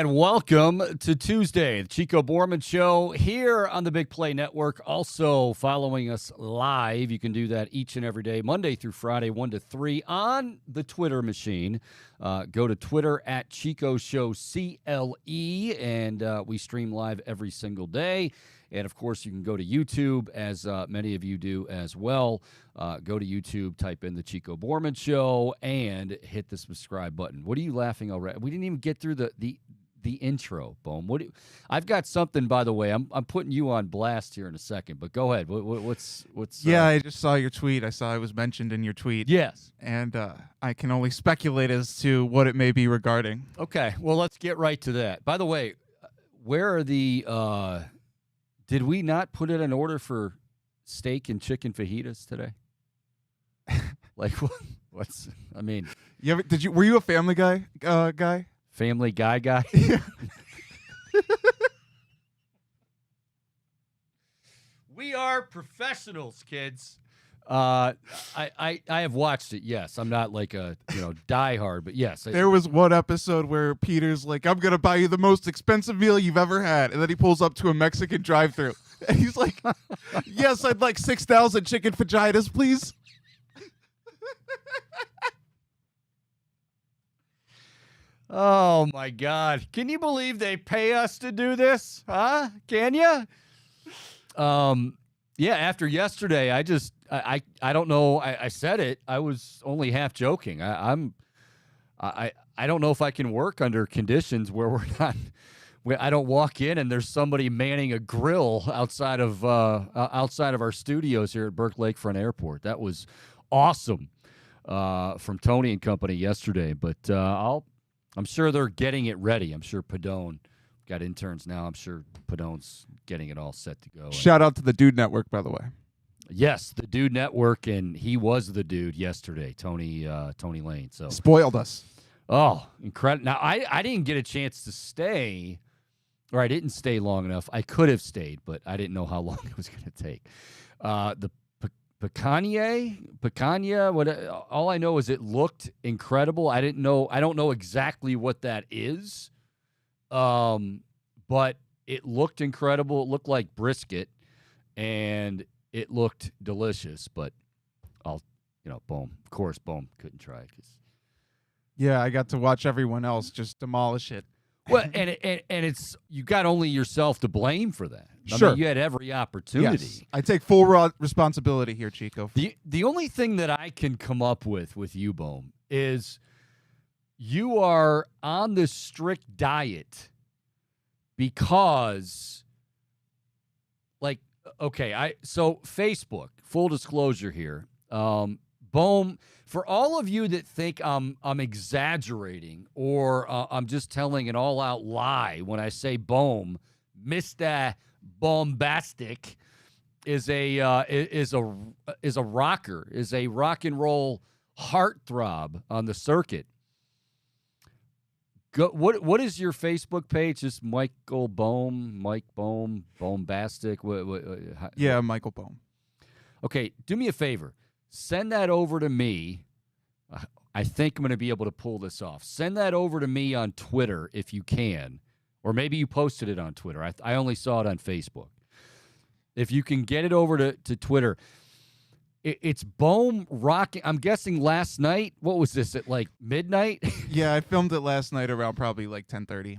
And welcome to Tuesday, the Chico Bormann Show here on the Big Play Network. Also following us live, you can do that each and every day, Monday through Friday, 1 to 3 on the Twitter machine. Go to Twitter at Chico Show CLE, and we stream live every single day. And, of course, you can go to YouTube, as many of you do as well. Go to YouTube, type in the Chico Bormann Show, and hit the subscribe button. What are you laughing already? We didn't even get through the intro, Bohm. I've got something, by the way. I'm putting you on blast here in a second, but go ahead. What's? Yeah, I just saw your tweet. I saw it was mentioned in your tweet. Yes. And I can only speculate as to what it may be regarding. Okay, well, let's get right to that. By the way, where are the did we not put in an order for steak and chicken fajitas today? Like, what's? I mean, Were you a Family Guy guy? Family Guy? Yeah. We are professionals, kids. I have watched it. Yes, I'm not like a diehard, but yes. There was one episode where Peter's like, "I'm gonna buy you the most expensive meal you've ever had," and then he pulls up to a Mexican drive-thru, and he's like, "Yes, I'd like 6,000 chicken fajitas, please." Oh my God! Can you believe they pay us to do this? Huh? Can you? Yeah. After yesterday, I don't know. I said it. I was only half joking. I don't know if I can work under conditions where we're not. Where I don't walk in and there's somebody manning a grill outside of our studios here at Burke Lakefront Airport. That was awesome from Tony and company yesterday. But I'm sure they're getting it ready. I'm sure Padone got interns now. I'm sure Padone's getting it all set to go. Shout out to the Dude Network, by the way. Yes, the Dude Network, and he was the dude yesterday, Tony Lane. So spoiled us. Oh, incredible! Now I didn't get a chance to stay, or I didn't stay long enough. I could have stayed, but I didn't know how long it was going to take. The picanha. What? All I know is it looked incredible. I don't know exactly what that is, but it looked incredible. It looked like brisket, and it looked delicious. But Bohm. Of course, Bohm couldn't try it because. Yeah, I got to watch everyone else just demolish it. Well, and it's you got only yourself to blame for that. Sure. I mean, you had every opportunity. Yes. I take full responsibility here, Chico. The only thing that I can come up with you, Bohm, is you are on this strict diet because, so Facebook, full disclosure here, Bohm, for all of you that think I'm exaggerating or I'm just telling an all-out lie when I say Bohm, Mr. Bombastic is a rocker, is a rock and roll heartthrob on the circuit. What is your Facebook page? Just Michael Bohm, Mike Bohm, Bombastic? Yeah, Michael Bohm. Okay, do me a favor. Send that over to me. I think I'm going to be able to pull this off. Send that over to me on Twitter if you can. Or maybe you posted it on Twitter. I only saw it on Facebook. If you can get it over to Twitter. It's Bohm rocking. I'm guessing last night. What was this, at like midnight? Yeah, I filmed it last night around probably like 10:30.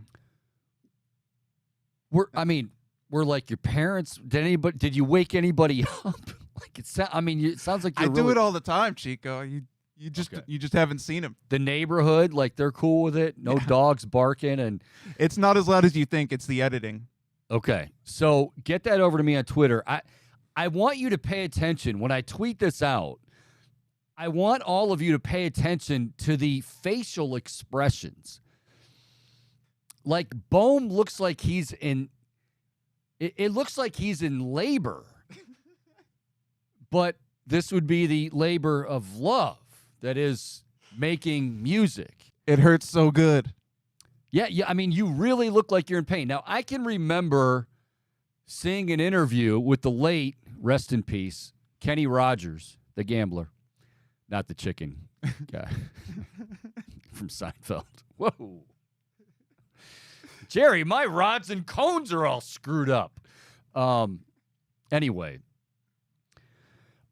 We're like your parents. Did you wake anybody up? It sounds like I do it all the time, Chico. You just haven't seen him. The neighborhood, like they're cool with it. No dogs barking, and it's not as loud as you think. It's the editing. Okay, so get that over to me on Twitter. I want you to pay attention when I tweet this out. I want all of you to pay attention to the facial expressions. Like Bohm looks like he's in. It looks like he's in labor. But this would be the labor of love that is making music. It hurts so good. Yeah. I mean, you really look like you're in pain. Now, I can remember seeing an interview with the late, rest in peace, Kenny Rogers, the gambler, not the chicken guy from Seinfeld. Whoa. Jerry, my rods and cones are all screwed up. Anyway,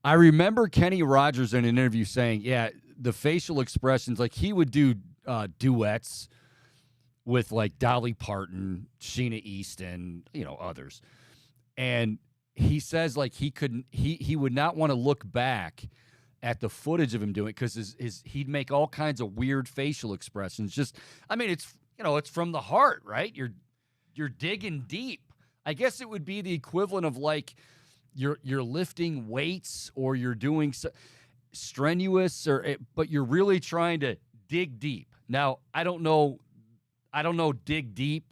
I remember Kenny Rogers in an interview saying, yeah, the facial expressions, like he would do duets with like Dolly Parton, Sheena Easton, others. And he says like he would not want to look back at the footage of him doing it because he'd make all kinds of weird facial expressions. Just, I mean, it's from the heart, right? You're digging deep. I guess it would be the equivalent of like you're lifting weights or you're doing strenuous, but you're really trying to dig deep. Now, I don't know dig deep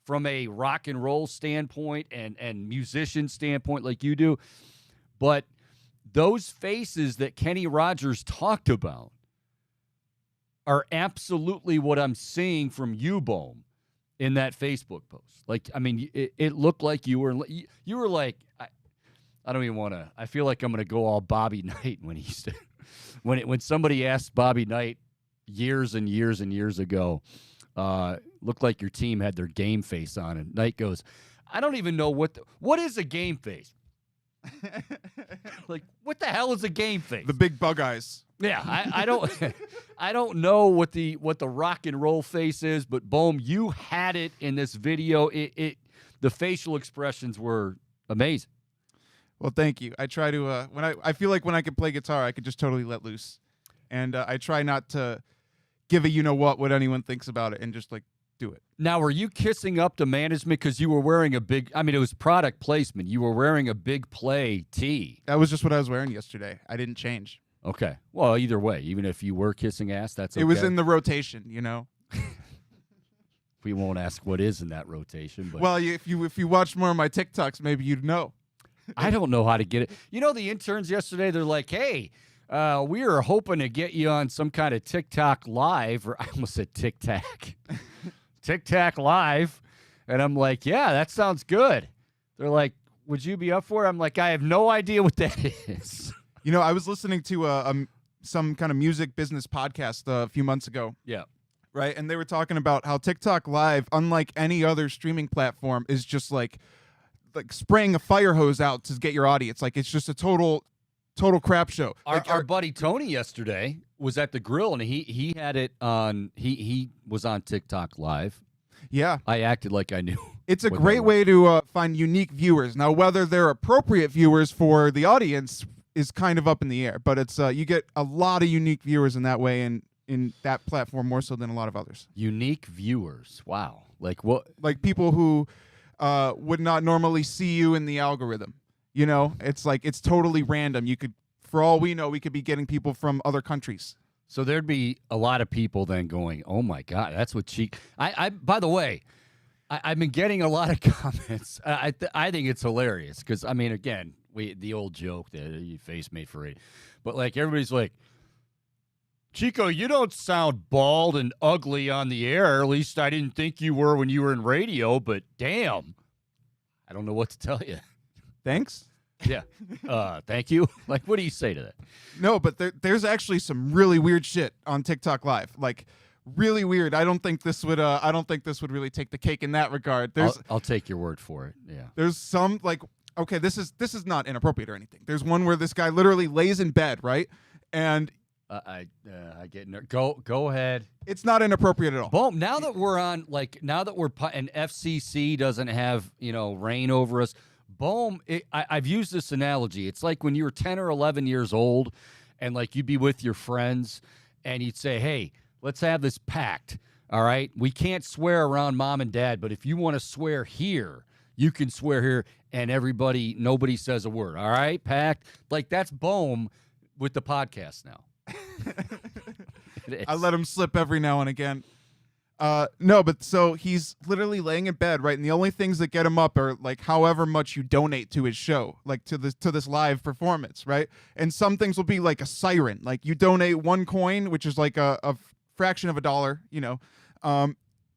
from a rock and roll standpoint and musician standpoint like you do, but those faces that Kenny Rogers talked about are absolutely what I'm seeing from you, Bohm, in that Facebook post. Like, I mean, it looked like you were like, I don't even want to. I feel like I'm going to go all Bobby Knight when somebody asked Bobby Knight years and years and years ago, looked like your team had their game face on, and Knight goes, I don't even know what is a game face. Like, what the hell is a game face? The big bug eyes. Yeah, I don't I don't know what the rock and roll face is, but Bohm, you had it in this video. The facial expressions were amazing. Well, thank you. I try to I feel like when I can play guitar, I could just totally let loose, and I try not to give a what anyone thinks about it, and just like do it. Now, were you kissing up to management because you were wearing it was product placement. You were wearing a Big Play tee. That was just what I was wearing yesterday. I didn't change. Okay. Well, either way, even if you were kissing ass, that's okay. It was in the rotation, We won't ask what is in that rotation. But well, if you watch more of my TikToks, maybe you'd know. I don't know how to get it. The interns yesterday, they're like, hey, we are hoping to get you on some kind of TikTok live, or I almost said Tic-Tac. TikTok live. And I'm like, yeah, that sounds good. They're like, would you be up for it? I'm like, I have no idea what that is. I was listening to some kind of music business podcast a few months ago. Yeah. Right. And they were talking about how TikTok live, unlike any other streaming platform, is just like spraying a fire hose out to get your audience. Like, it's just a total crap show. Our buddy Tony yesterday was at the grill, and he had it on. He was on TikTok live. Yeah, I acted like I knew. It's a great way to find unique viewers. Now, whether they're appropriate viewers for the audience is kind of up in the air, but it's you get a lot of unique viewers in that way, and in that platform more so than a lot of others. Unique viewers. Wow. Like what? Like people who would not normally see you in the algorithm. It's like it's totally random. You could, for all we know, we could be getting people from other countries. So there'd be a lot of people then going, "Oh my God, that's what Chico." I by the way, I've been getting a lot of comments. I think it's hilarious because I mean, again, the old joke that you face made for radio, but like everybody's like, Chico, you don't sound bald and ugly on the air. At least I didn't think you were when you were in radio. But damn, I don't know what to tell you. Thanks. Yeah. Thank you. Like, what do you say to that? No, but there's actually some really weird shit on TikTok Live. Like, really weird. I don't think this would really take the cake in that regard. I'll take your word for it. Yeah. There's some like, okay, this is not inappropriate or anything. There's one where this guy literally lays in bed, right? And I get go ahead. It's not inappropriate at all. Boom. Now that we're and FCC doesn't have reign over us. Boom. I've used this analogy. It's like when you were 10 or 11 years old, and like you'd be with your friends, and you'd say, "Hey, let's have this pact. All right, we can't swear around mom and dad, but if you want to swear here, you can swear here, and nobody says a word. All right, pact." Like that's Boom with the podcast now. I let him slip every now and again. No, but so he's literally laying in bed, right? And the only things that get him up are like however much you donate to his show, like to this live performance, right? And some things will be like a siren, like you donate 1 coin, which is like a fraction of $1,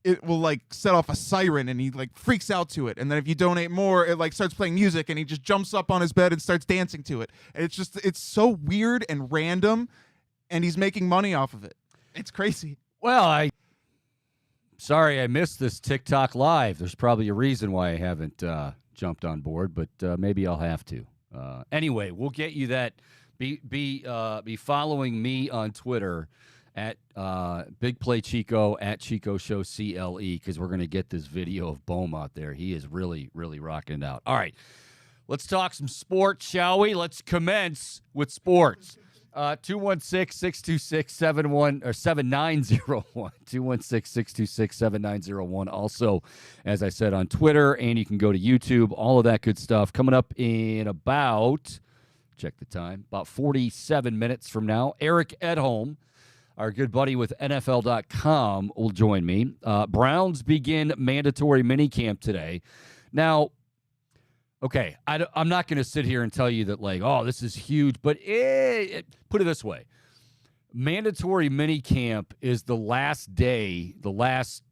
it will like set off a siren, and he like freaks out to it. And then if you donate more, it like starts playing music, and he just jumps up on his bed and starts dancing to it. And it's so weird and random, and he's making money off of it. It's crazy. Well, sorry I missed this TikTok live. There's probably a reason why I haven't jumped on board, but maybe I'll have to. Anyway, we'll get you that. Be following me on Twitter at Big Play Chico at Chico Show CLE, because we're gonna get this video of Bohm out there. He is really, really rocking it out. All right, let's talk some sports, shall we? Let's commence with sports. 216-626-7901. 216-626-7901. Also, as I said, on Twitter, and you can go to YouTube, all of that good stuff. Coming up in about, check the time, about 47 minutes from now, Eric Edholm, our good buddy with NFL.com, will join me. Browns begin mandatory minicamp today. Now, okay, I'm not going to sit here and tell you that, like, oh, this is huge, but put it this way. Mandatory minicamp is the last day, the last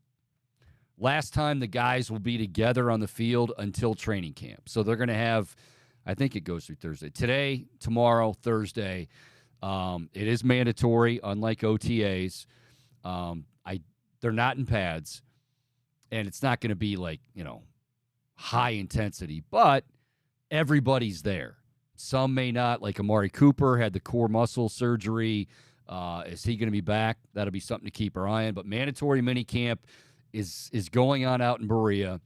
time the guys will be together on the field until training camp. So they're going to have, I think it goes through Thursday. Today, tomorrow, Thursday. It is mandatory, unlike OTAs. They're not in pads, and it's not going to be like, high intensity, but everybody's there. Some may not, like Amari Cooper had the core muscle surgery. Is he going to be back? That'll be something to keep our eye on. But mandatory minicamp is going on out in Berea.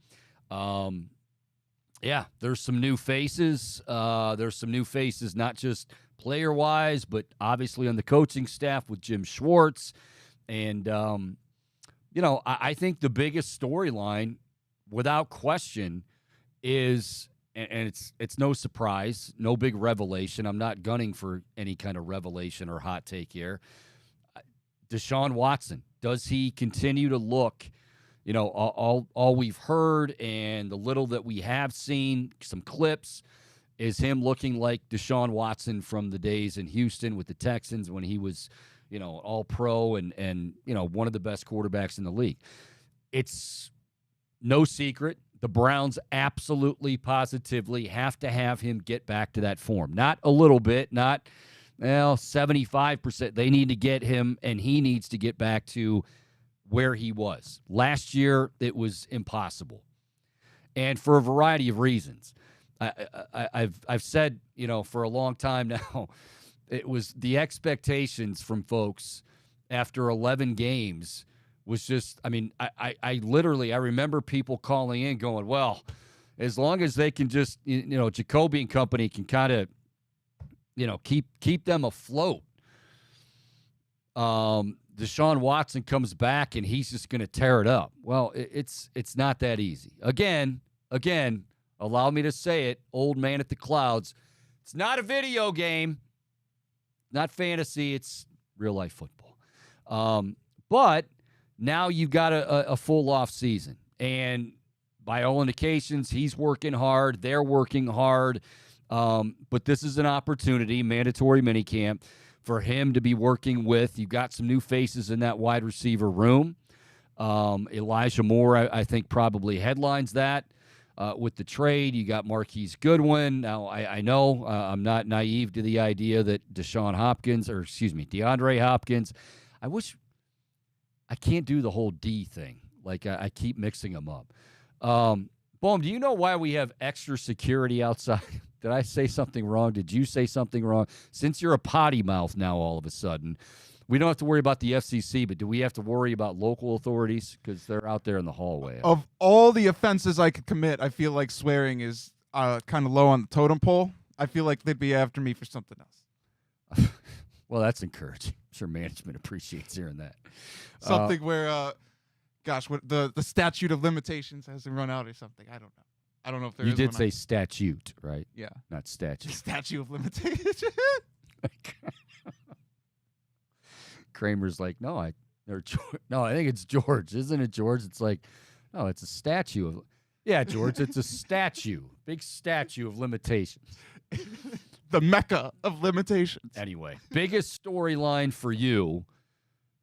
Yeah, there's some new faces. There's some new faces, not just player-wise, but obviously on the coaching staff with Jim Schwartz. And, I think the biggest storyline, without question, is, and it's no surprise, no big revelation. I'm not gunning for any kind of revelation or hot take here. Deshaun Watson, does he continue to look, all we've heard and the little that we have seen, some clips, is him looking like Deshaun Watson from the days in Houston with the Texans when he was, all pro and one of the best quarterbacks in the league. It's no secret. The Browns absolutely, positively have to have him get back to that form. Not a little bit, not 75%. They need to get him, and he needs to get back to where he was. Last year, it was impossible. And for a variety of reasons. I've said, for a long time now, it was the expectations from folks after 11 games was just, I literally remember people calling in going, well, as long as they can just, Jacoby and company can kind of, keep them afloat. Deshaun Watson comes back and he's just going to tear it up. Well, it's not that easy. Again, allow me to say it, old man at the clouds. It's not a video game, not fantasy. It's real life football. But now you've got a full off season, and by all indications, he's working hard. They're working hard. But this is an opportunity, mandatory minicamp, for him to be working with. You've got some new faces in that wide receiver room. Elijah Moore, I think, probably headlines that. With the trade, you got Marquise Goodwin. Now, I know I'm not naive to the idea that DeAndre Hopkins. I can't do the whole D thing. Like, I keep mixing them up. Boom, do you know why we have extra security outside? Did I say something wrong? Did you say something wrong? Since you're a potty mouth now all of a sudden, we don't have to worry about the FCC, but do we have to worry about local authorities? Because they're out there in the hallway. Of all the offenses I could commit, I feel like swearing is kind of low on the totem pole. I feel like they'd be after me for something else. Well, that's encouraging. I'm sure management appreciates hearing that. Something where, what the statute of limitations hasn't run out or something. I don't know. I don't know if there is. You did one. say statute, right? Yeah. Not statute. Statute of limitations. Kramer's like, no, I think it's George. Isn't it George? It's like, no, it's a statue. Yeah, George, it's a statue. Big statue of limitations. The mecca of limitations. Anyway, biggest storyline for you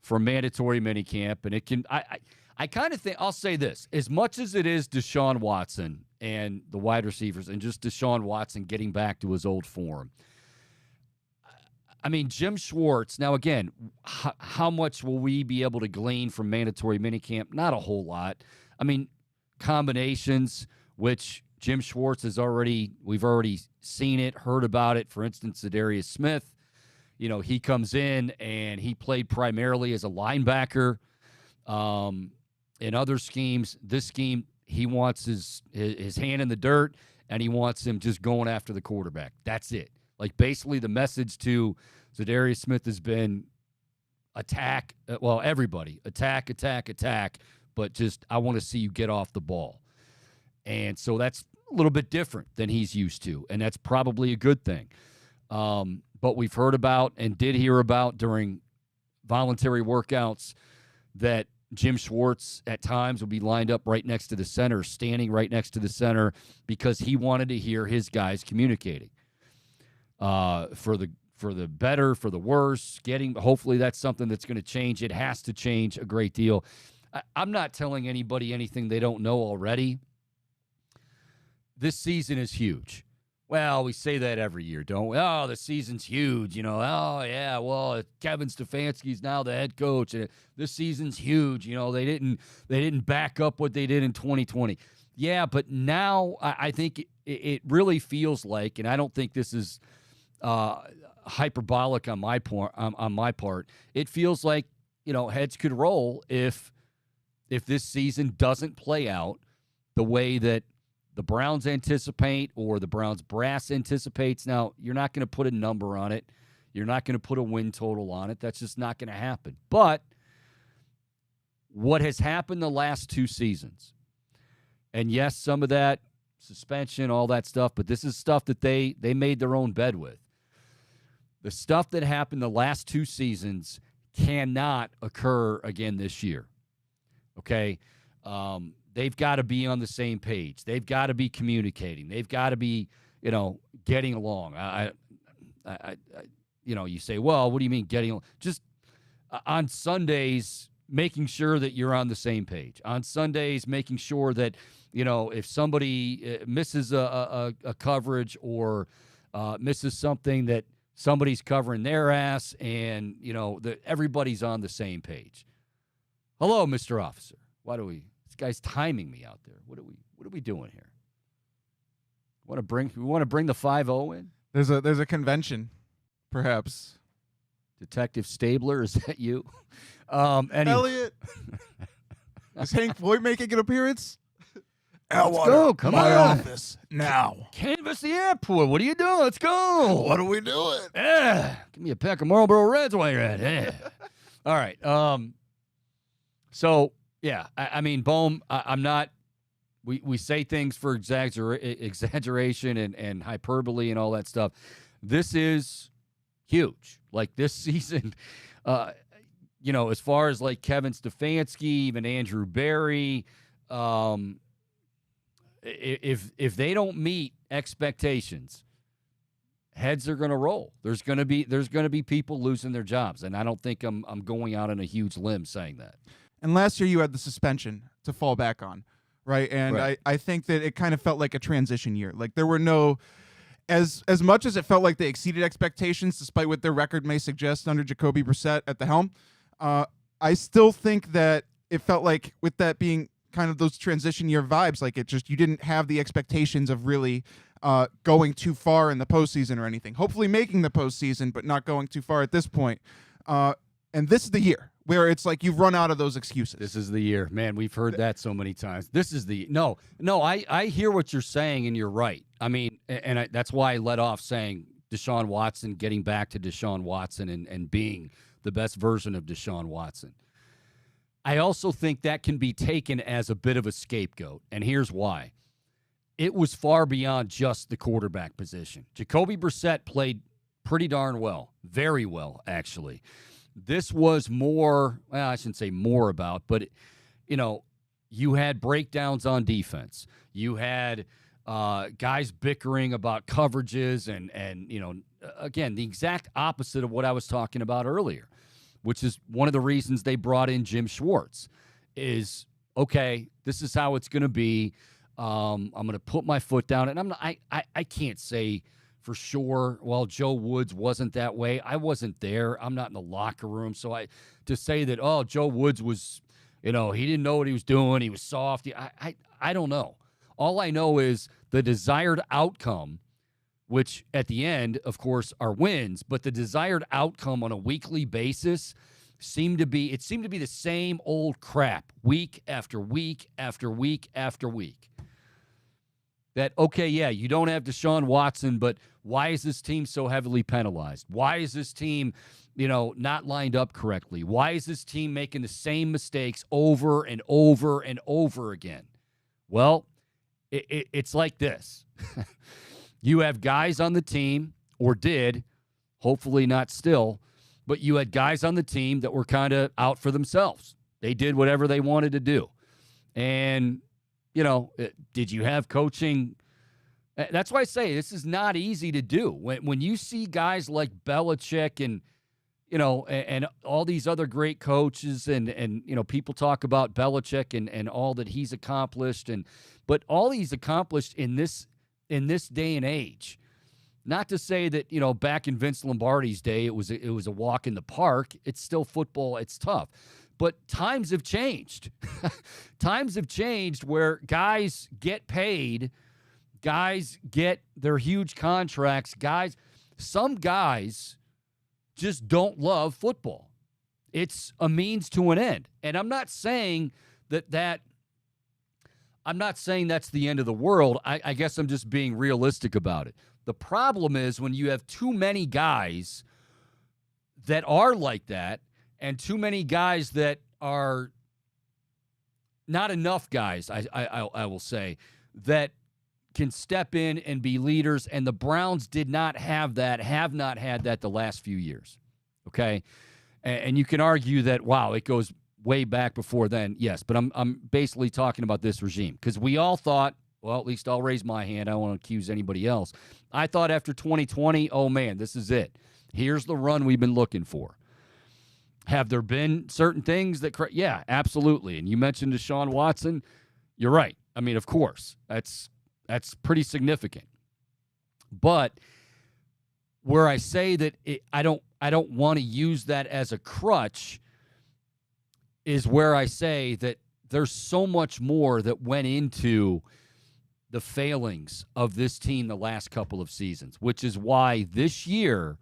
for mandatory minicamp, and it can I kind of think, I'll say this, as much as it is Deshaun Watson and the wide receivers and just Deshaun Watson getting back to his old form, I mean, Jim Schwartz, now again, how much will we be able to glean from mandatory minicamp? Not a whole lot. I mean, combinations, which Jim Schwartz we've already seen it, heard about it. For instance, Zadarius Smith, he comes in and he played primarily as a linebacker. In other schemes, this scheme, he wants his hand in the dirt and he wants him just going after the quarterback. That's it. Like, basically the message to Zadarius Smith has been attack. Well, everybody, attack, but just I want to see you get off the ball. And so that's a little bit different than he's used to, and that's probably a good thing. But we've heard about and did hear about during voluntary workouts that Jim Schwartz at times would be lined up right next to the center, standing right next to the center, because he wanted to hear his guys communicating. For the better, for the worse, hopefully that's something that's going to change. It has to change a great deal. I'm not telling anybody anything they don't know already. This season is huge. Well, we say that every year, don't we? Oh, the season's huge. Oh, yeah, well, Kevin Stefanski's now the head coach, and this season's huge. They didn't back up what they did in 2020. Yeah, but now I think it really feels like, and I don't think this is hyperbolic on my part. It feels like heads could roll if this season doesn't play out the way that the Browns anticipate or the Browns brass anticipates. Now, you're not going to put a number on it. You're not going to put a win total on it. That's just not going to happen. But what has happened the last two seasons, and yes, some of that suspension, all that stuff, but this is stuff that they made their own bed with. The stuff that happened the last two seasons cannot occur again this year. Okay? They've got to be on the same page. They've got to be communicating. They've got to be, getting along. You say, well, what do you mean getting along? Just on Sundays, making sure that you're on the same page. On Sundays, making sure that, if somebody misses a coverage or misses something, that somebody's covering their ass and, that everybody's on the same page. Hello, Mr. Officer. This guy's timing me out there. What are we doing here? We want to bring the 5-0 in? There's a convention, perhaps. Detective Stabler, is that you? Anyway. Elliot. Is Hank Floyd making an appearance? Let's go. Come my on. office now. Canvass the airport. What are you doing? Let's go. What are we doing? Yeah. Give me a pack of Marlboro Reds while you're at it. Yeah. All right. So, yeah, I mean, Bohm, I'm not – we say things for exaggeration and hyperbole and all that stuff. This is huge. Like, this season, as far as, like, Kevin Stefanski, even Andrew Berry, if they don't meet expectations, heads are going to roll. There's going to be people losing their jobs, and I don't think I'm going out on a huge limb saying that. And last year you had the suspension to fall back on, right? And right. I think that it kind of felt like a transition year. Like there were no, as much as it felt like they exceeded expectations, despite what their record may suggest under Jacoby Brissett at the helm, I still think that it felt like with that being kind of those transition year vibes, like you didn't have the expectations of really going too far in the postseason or anything. Hopefully making the postseason, but not going too far at this point. And this is the year where it's like you've run out of those excuses. This is the year. Man, we've heard that so many times. This is the – no, I hear what you're saying, and you're right. I mean, and that's why I led off saying Deshaun Watson, getting back to Deshaun Watson and being the best version of Deshaun Watson. I also think that can be taken as a bit of a scapegoat, and here's why. It was far beyond just the quarterback position. Jacoby Brissett played pretty darn well, very well, actually. This was more, well, I shouldn't say more about, but, you had breakdowns on defense. You had guys bickering about coverages and again, the exact opposite of what I was talking about earlier, which is one of the reasons they brought in Jim Schwartz is, okay, this is how it's going to be. I'm going to put my foot down. And I can't say for sure. Well, Joe Woods wasn't that way. I wasn't there. I'm not in the locker room. So to say that, oh, Joe Woods was, he didn't know what he was doing. He was soft. I don't know. All I know is the desired outcome, which at the end, of course, are wins, but the desired outcome on a weekly basis seemed to be the same old crap week after week after week after week. That, okay, yeah, you don't have Deshaun Watson, but why is this team so heavily penalized? Why is this team, not lined up correctly? Why is this team making the same mistakes over and over and over again? Well, it's like this. You have guys on the team, or did, hopefully not still, but you had guys on the team that were kind of out for themselves. They did whatever they wanted to do. And did you have coaching? That's why I say this is not easy to do. When you see guys like Belichick and all these other great coaches and people talk about Belichick and all that he's accomplished, but all he's accomplished in this day and age. Not to say that, back in Vince Lombardi's day it was a walk in the park. It's still football. It's tough. But times have changed. Times have changed where guys get paid, guys get their huge contracts, some guys just don't love football. It's a means to an end. And I'm not saying I'm not saying that's the end of the world. I guess I'm just being realistic about it. The problem is when you have too many guys that are like that, and too many guys that are not enough guys, I will say, that can step in and be leaders, and the Browns did not have that, have not had that the last few years, okay? And you can argue that, wow, it goes way back before then, yes, but I'm basically talking about this regime, because we all thought, well, at least I'll raise my hand, I don't want to accuse anybody else. I thought after 2020, oh man, this is it. Here's the run we've been looking for. Have there been certain things that, yeah, absolutely. And you mentioned Deshaun Watson. You're right. I mean, of course, that's pretty significant. But where I say that I don't want to use that as a crutch is where I say that there's so much more that went into the failings of this team the last couple of seasons, which is why this year,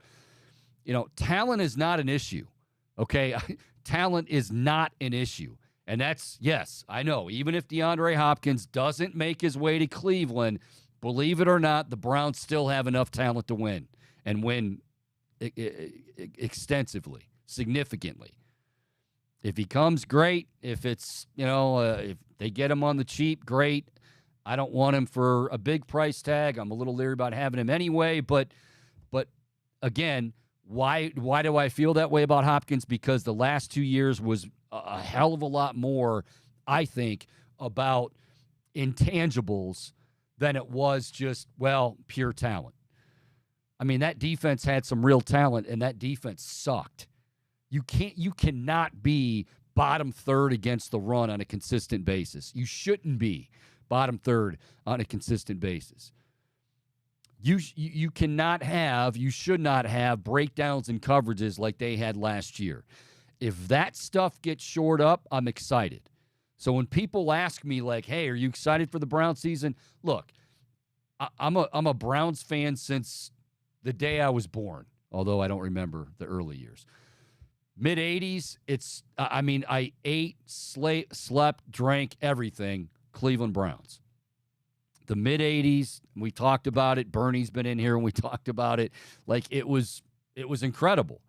talent is not an issue. Okay, talent is not an issue. And that's, yes, I know, even if DeAndre Hopkins doesn't make his way to Cleveland, believe it or not, the Browns still have enough talent to win and win extensively, significantly. If he comes, great. If it's, if they get him on the cheap, great. I don't want him for a big price tag. I'm a little leery about having him anyway, but again, Why do I feel that way about Hopkins? Because the last 2 years was a hell of a lot more, I think, about intangibles than it was just, pure talent. I mean, that defense had some real talent, and that defense sucked. You cannot be bottom third against the run on a consistent basis. You shouldn't be bottom third on a consistent basis. You should not have breakdowns and coverages like they had last year. If that stuff gets shored up, I'm excited. So when people ask me like, hey, are you excited for the Browns season? Look, I'm a Browns fan since the day I was born, although I don't remember the early years. Mid-'80s, I ate, slept, drank, everything, Cleveland Browns. The mid-'80s, we talked about it. Bernie's been in here and we talked about it. Like, it was incredible.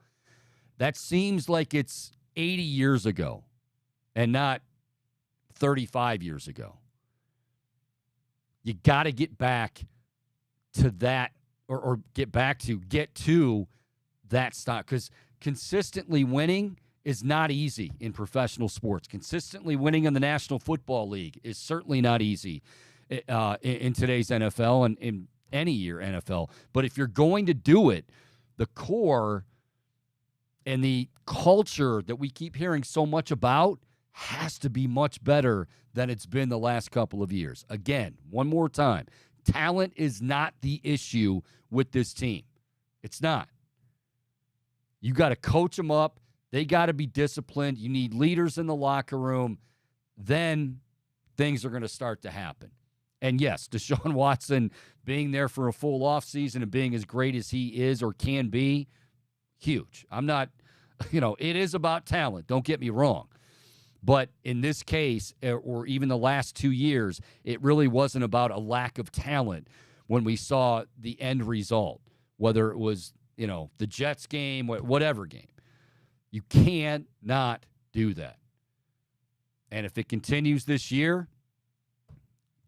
That seems like it's 80 years ago and not 35 years ago. You got to get back to that or get to that stock, because consistently winning is not easy in professional sports. Consistently winning in the National Football League is certainly not easy in today's NFL and in any year NFL. But if you're going to do it, the core and the culture that we keep hearing so much about has to be much better than it's been the last couple of years. Again, one more time, Talent is not the issue with this team. It's not. You got to coach them up. They got to be disciplined. You need leaders in the locker room. Then things are going to start to happen. And yes, Deshaun Watson being there for a full offseason and being as great as he is or can be, huge. I'm not, it is about talent. Don't get me wrong. But in this case, or even the last 2 years, it really wasn't about a lack of talent when we saw the end result, whether it was, the Jets game, whatever game. You cannot do that. And if it continues this year,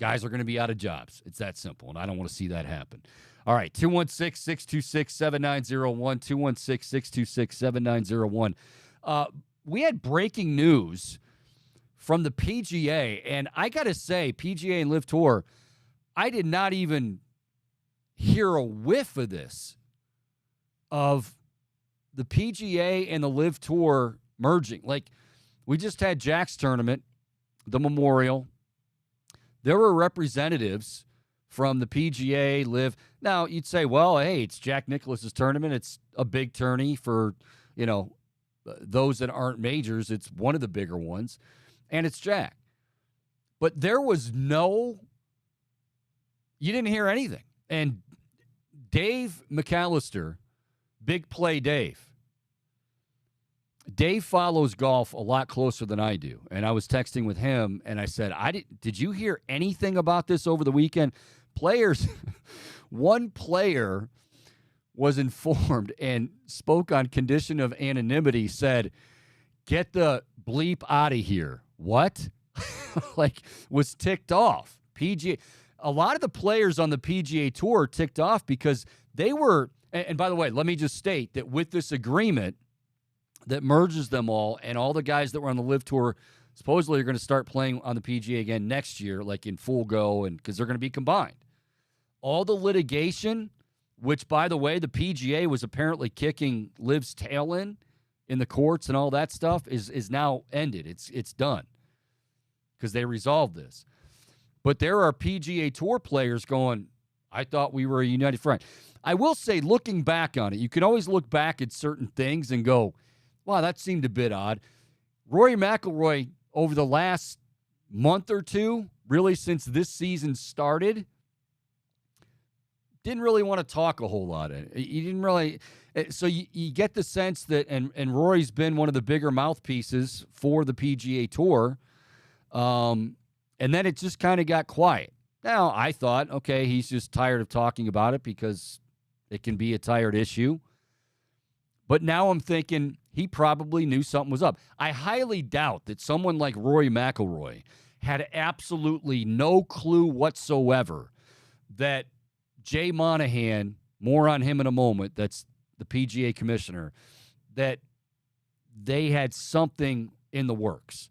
guys are going to be out of jobs. It's that simple, and I don't want to see that happen. All right, 216-626-7901, 216-626-7901. We had breaking news from the PGA, and I got to say, PGA and Live Tour, I did not even hear a whiff of this, of the PGA and the Live Tour merging. Like, we just had Jack's tournament, the Memorial. There were representatives from the PGA, Live. Now, you'd say, well, hey, it's Jack Nicklaus's tournament. It's a big tourney for, those that aren't majors. It's one of the bigger ones, and it's Jack. But there was you didn't hear anything. And Dave McAllister, Big Play Dave follows golf a lot closer than I do. And I was texting with him, and I said, did you hear anything about this over the weekend? One player was informed and spoke on condition of anonymity, said, get the bleep out of here. What? Was ticked off. PGA. A lot of the players on the PGA Tour are ticked off because they were, and by the way, let me just state that with this agreement that merges them all, and all the guys that were on the Live Tour supposedly are going to start playing on the PGA again next year, like in full go, and because they're going to be combined. All the litigation, which, by the way, the PGA was apparently kicking Liv's tail in the courts and all that stuff, is now ended. It's done because they resolved this. But there are PGA Tour players going, I thought we were a united front. I will say, looking back on it, you can always look back at certain things and go, wow, that seemed a bit odd. Rory McIlroy, over the last month or two, really since this season started, didn't really want to talk a whole lot. He didn't really. So you get the sense that, and Rory's been one of the bigger mouthpieces for the PGA Tour, and then it just kind of got quiet. Now, I thought, okay, he's just tired of talking about it because it can be a tired issue. But now I'm thinking he probably knew something was up. I highly doubt that someone like Rory McIlroy had absolutely no clue whatsoever that Jay Monahan, more on him in a moment, that's the PGA commissioner, that they had something in the works.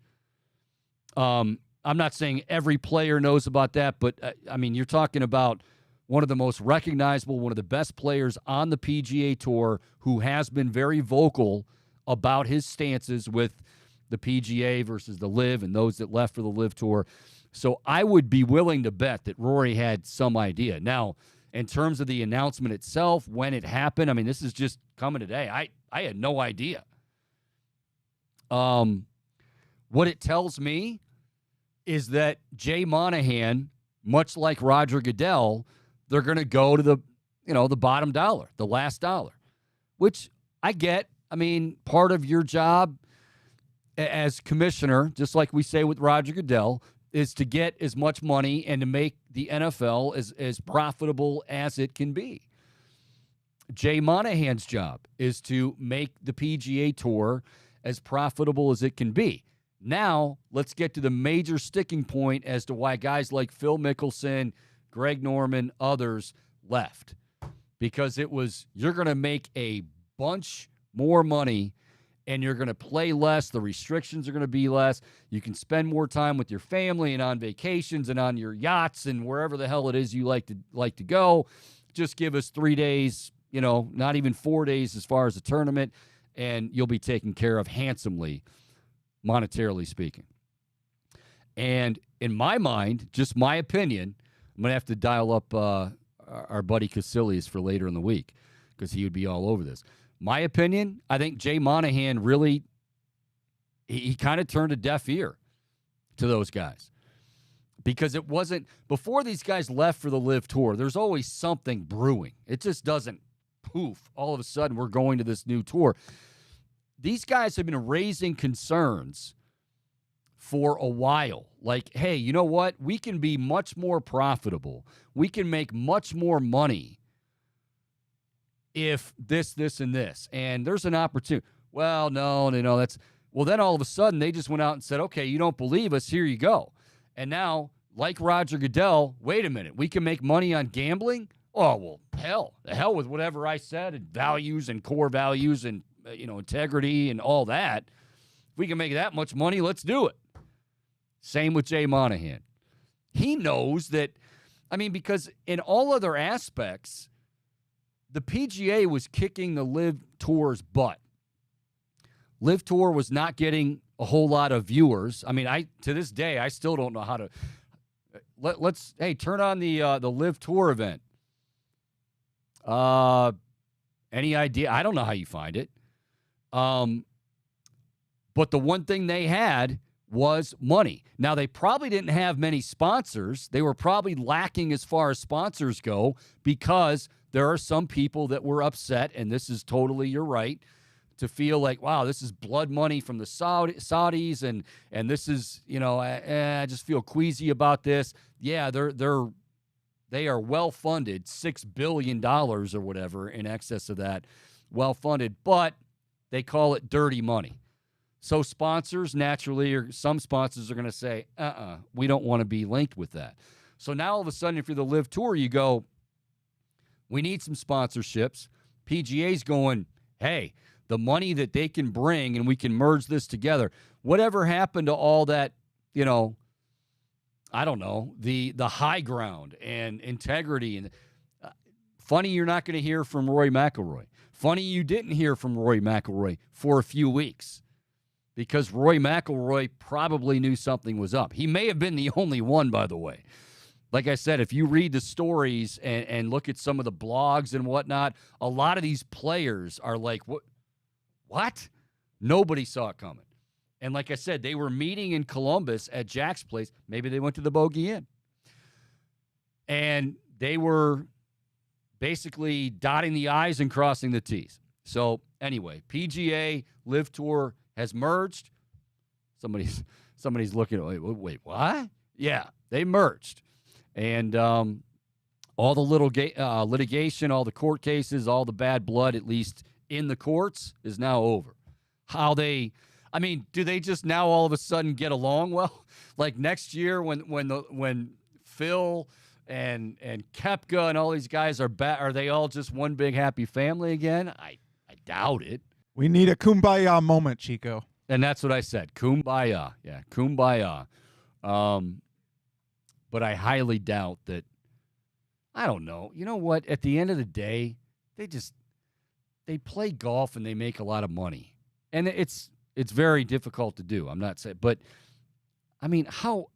I'm not saying every player knows about that, but, you're talking about one of the most recognizable, one of the best players on the PGA Tour who has been very vocal about his stances with the PGA versus the Live and those that left for the Live Tour. So I would be willing to bet that Rory had some idea. Now, in terms of the announcement itself, when it happened, this is just coming today. I had no idea. What it tells me is that Jay Monahan, much like Roger Goodell, they're going to go to the bottom dollar, the last dollar, which I get. Part of your job as commissioner, just like we say with Roger Goodell, is to get as much money and to make the NFL as profitable as it can be. Jay Monahan's job is to make the PGA Tour as profitable as it can be. Now, let's get to the major sticking point as to why guys like Phil Mickelson, Greg Norman, others left. Because it was, you're going to make a bunch more money and you're going to play less. The restrictions are going to be less. You can spend more time with your family and on vacations and on your yachts and wherever the hell it is you like to go. Just give us 3 days, not even 4 days as far as the tournament, and you'll be taken care of handsomely, monetarily speaking. And in my mind, just my opinion, I'm going to have to dial up our buddy Casilius for later in the week because he would be all over this. My opinion, I think Jay Monahan really, he kind of turned a deaf ear to those guys. Because it wasn't, before these guys left for the Live Tour, there's always something brewing. It just doesn't, poof, all of a sudden we're going to this new tour. These guys have been raising concerns for a while. Like, hey, you know what? We can be much more profitable. We can make much more money if this, and this. And there's an opportunity. Well, no, that's, well, then all of a sudden they just went out and said, okay, you don't believe us, here you go. And now, like Roger Goodell, wait a minute, we can make money on gambling? Oh, well, the hell with whatever I said and values and core values and, integrity and all that. If we can make that much money, let's do it. Same with Jay Monahan. He knows that, because in all other aspects, the PGA was kicking the Live Tour's butt. Live Tour was not getting a whole lot of viewers. To this day, I still don't know how to. Let's turn on the Live Tour event. Any idea? I don't know how you find it. But the one thing they had was money. Now, they probably didn't have many sponsors. They were probably lacking as far as sponsors go because there are some people that were upset, and this is totally, you're right, to feel like, wow, this is blood money from the Saudis, and this is, I just feel queasy about this. Yeah, they are well funded, $6 billion or whatever, in excess of that, well funded, but they call it dirty money. So sponsors naturally, or some sponsors are going to say, we don't want to be linked with that. So now all of a sudden, if you're the Live Tour, you go, we need some sponsorships. PGA's going, hey, the money that they can bring and we can merge this together. Whatever happened to all that, I don't know, the high ground and integrity. And funny you're not going to hear from Rory McIlroy. Funny you didn't hear from Rory McIlroy for a few weeks because Rory McIlroy probably knew something was up. He may have been the only one, by the way. Like I said, if you read the stories and look at some of the blogs and whatnot, a lot of these players are like, what? Nobody saw it coming. And like I said, they were meeting in Columbus at Jack's place. Maybe they went to the Bogey Inn. And they were basically dotting the I's and crossing the T's. So anyway, PGA Live Tour has merged. Somebody's looking at, wait, what? Yeah, they merged. And all the litigation, all the court cases, all the bad blood, at least in the courts, is now over. Do they just now all of a sudden get along well? Like next year when Phil and Koepka and all these guys are back, are they all just one big happy family again? I doubt it. We need a kumbaya moment, Chico. And that's what I said. Kumbaya. Yeah, kumbaya. But I highly doubt that. I don't know. You know what? At the end of the day, they play golf and they make a lot of money. And it's very difficult to do. I'm not saying, but how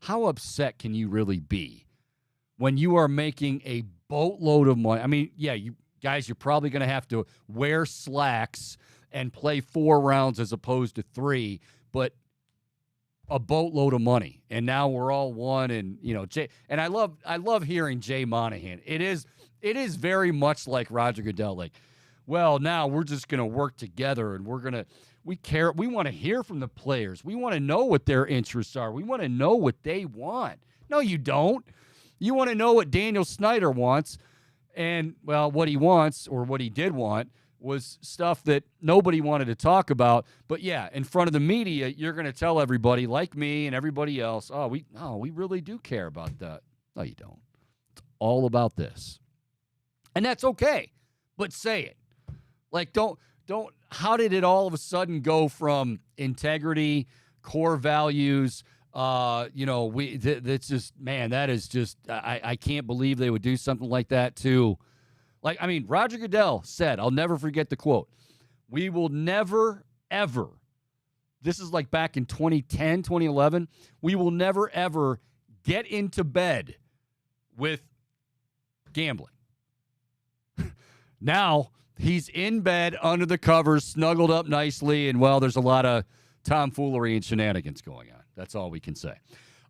upset can you really be when you are making a boatload of money? You guys, you're probably going to have to wear slacks and play 4 rounds as opposed to 3, but a boatload of money. And now we're all one. And Jay, and I love hearing Jay Monahan. It is very much like Roger Goodell. Like, well, now we're just going to work together and we want to hear from the players. We want to know what their interests are. We want to know what they want. No, you don't. You want to know what Daniel Snyder wants. And, well, what he wants, or what he did want, was stuff that nobody wanted to talk about. But, yeah, in front of the media, you're going to tell everybody, like me and everybody else, we really do care about that. No, you don't. It's all about this. And that's okay, but say it. Like, don't. How did it all of a sudden go from integrity, core values? That's just, man, that is just, I can't believe they would do something like that too. Roger Goodell said, I'll never forget the quote. We will never, ever, this is like back in 2010, 2011, we will never, ever get into bed with gambling. Now he's in bed under the covers, snuggled up nicely, and, well, there's a lot of tomfoolery and shenanigans going on. That's all we can say.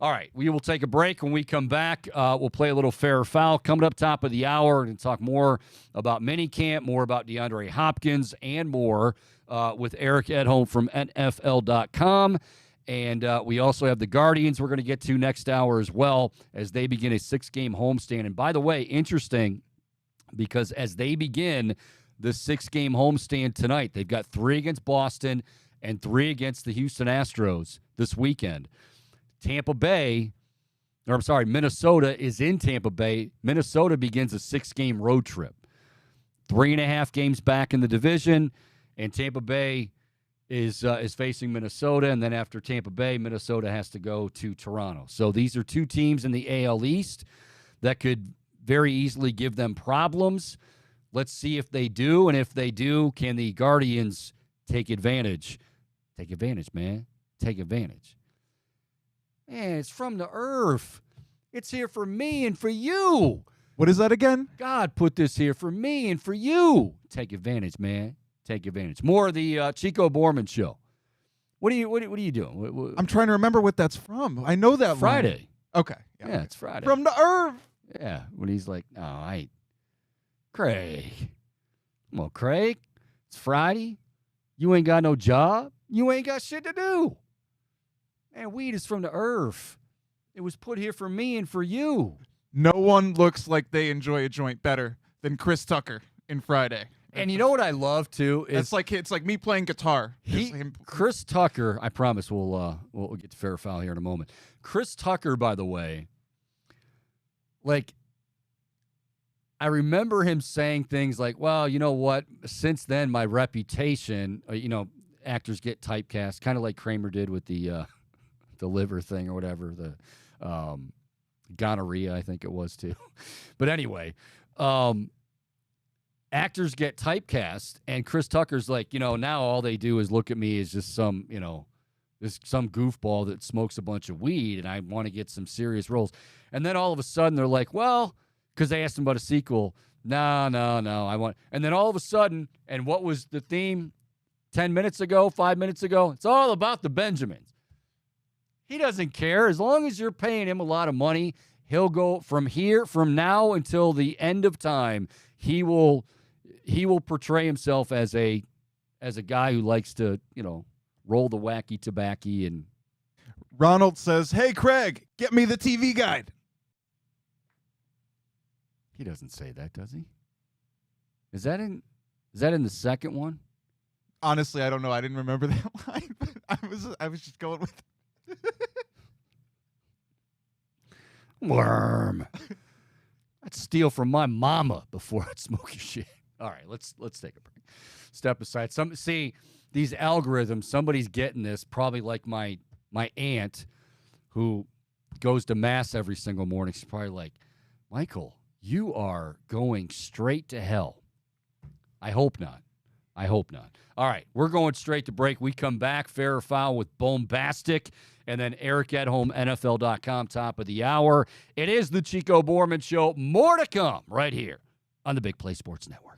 All right, we will take a break. When we come back, we'll play a little fair or foul. Coming up top of the hour and talk more about minicamp, more about DeAndre Hopkins, and more with Eric Edholm from NFL.com. And we also have the Guardians we're going to get to next hour as well as they begin a 6-game homestand. And by the way, interesting, because as they begin the 6-game homestand tonight, they've got 3 against Boston and 3 against the Houston Astros this weekend. Minnesota is in Tampa Bay. Minnesota begins a 6-game road trip. 3.5 games back in the division, and Tampa Bay is facing Minnesota, and then after Tampa Bay, Minnesota has to go to Toronto. So these are 2 teams in the AL East that could very easily give them problems. Let's see if they do, and if they do, can the Guardians take advantage? Take advantage, man. Take advantage. Man, it's from the earth. It's here for me and for you. What is that again? God put this here for me and for you. Take advantage, man. Take advantage. More of the Chico Bormann Show. What are you doing? I'm trying to remember what that's from. I know that Friday. line. Okay. Yeah, it's Friday. From the earth. Yeah, when he's like, Craig. Come on, Craig. It's Friday. You ain't got no job. You ain't got shit to do. Man, weed is from the earth. It was put here for me and for you. No one looks like they enjoy a joint better than Chris Tucker in Friday. And you know what I love too is it's like me playing guitar. Chris Tucker. I promise we'll get to fair or foul here in a moment. Chris Tucker, by the way, like, I remember him saying things like, "Well, you know what? Since then, my reputation, actors get typecast, kind of like Kramer did with the liver thing or whatever, the gonorrhea, I think it was too. But anyway, actors get typecast, and Chris Tucker's like, now all they do is look at me as just some goofball that smokes a bunch of weed, and I want to get some serious roles. And then all of a sudden they're like, well, because they asked him about a sequel. No, I want. And then all of a sudden, and what was the theme 5 minutes ago? It's all about the Benjamins. He doesn't care. As long as you're paying him a lot of money, he'll go from now until the end of time. He will portray himself as a guy who likes to, roll the wacky tobacco. And Ronald says, "Hey, Craig, get me the TV guide." He doesn't say that, does he? Is that in the second one? Honestly, I don't know. I didn't remember that line, but I was just going with Worm. I'd steal from my mama before I'd smoke your shit. All right, let's take a break. Step aside. These algorithms, somebody's getting this, probably like my aunt who goes to mass every single morning. She's probably like, Michael, you are going straight to hell. I hope not. All right, we're going straight to break. We come back, fair or foul with Bombastic, and then Eric Edholm, NFL.com, top of the hour. It is the Chico Bormann Show. More to come right here on the Big Play Sports Network.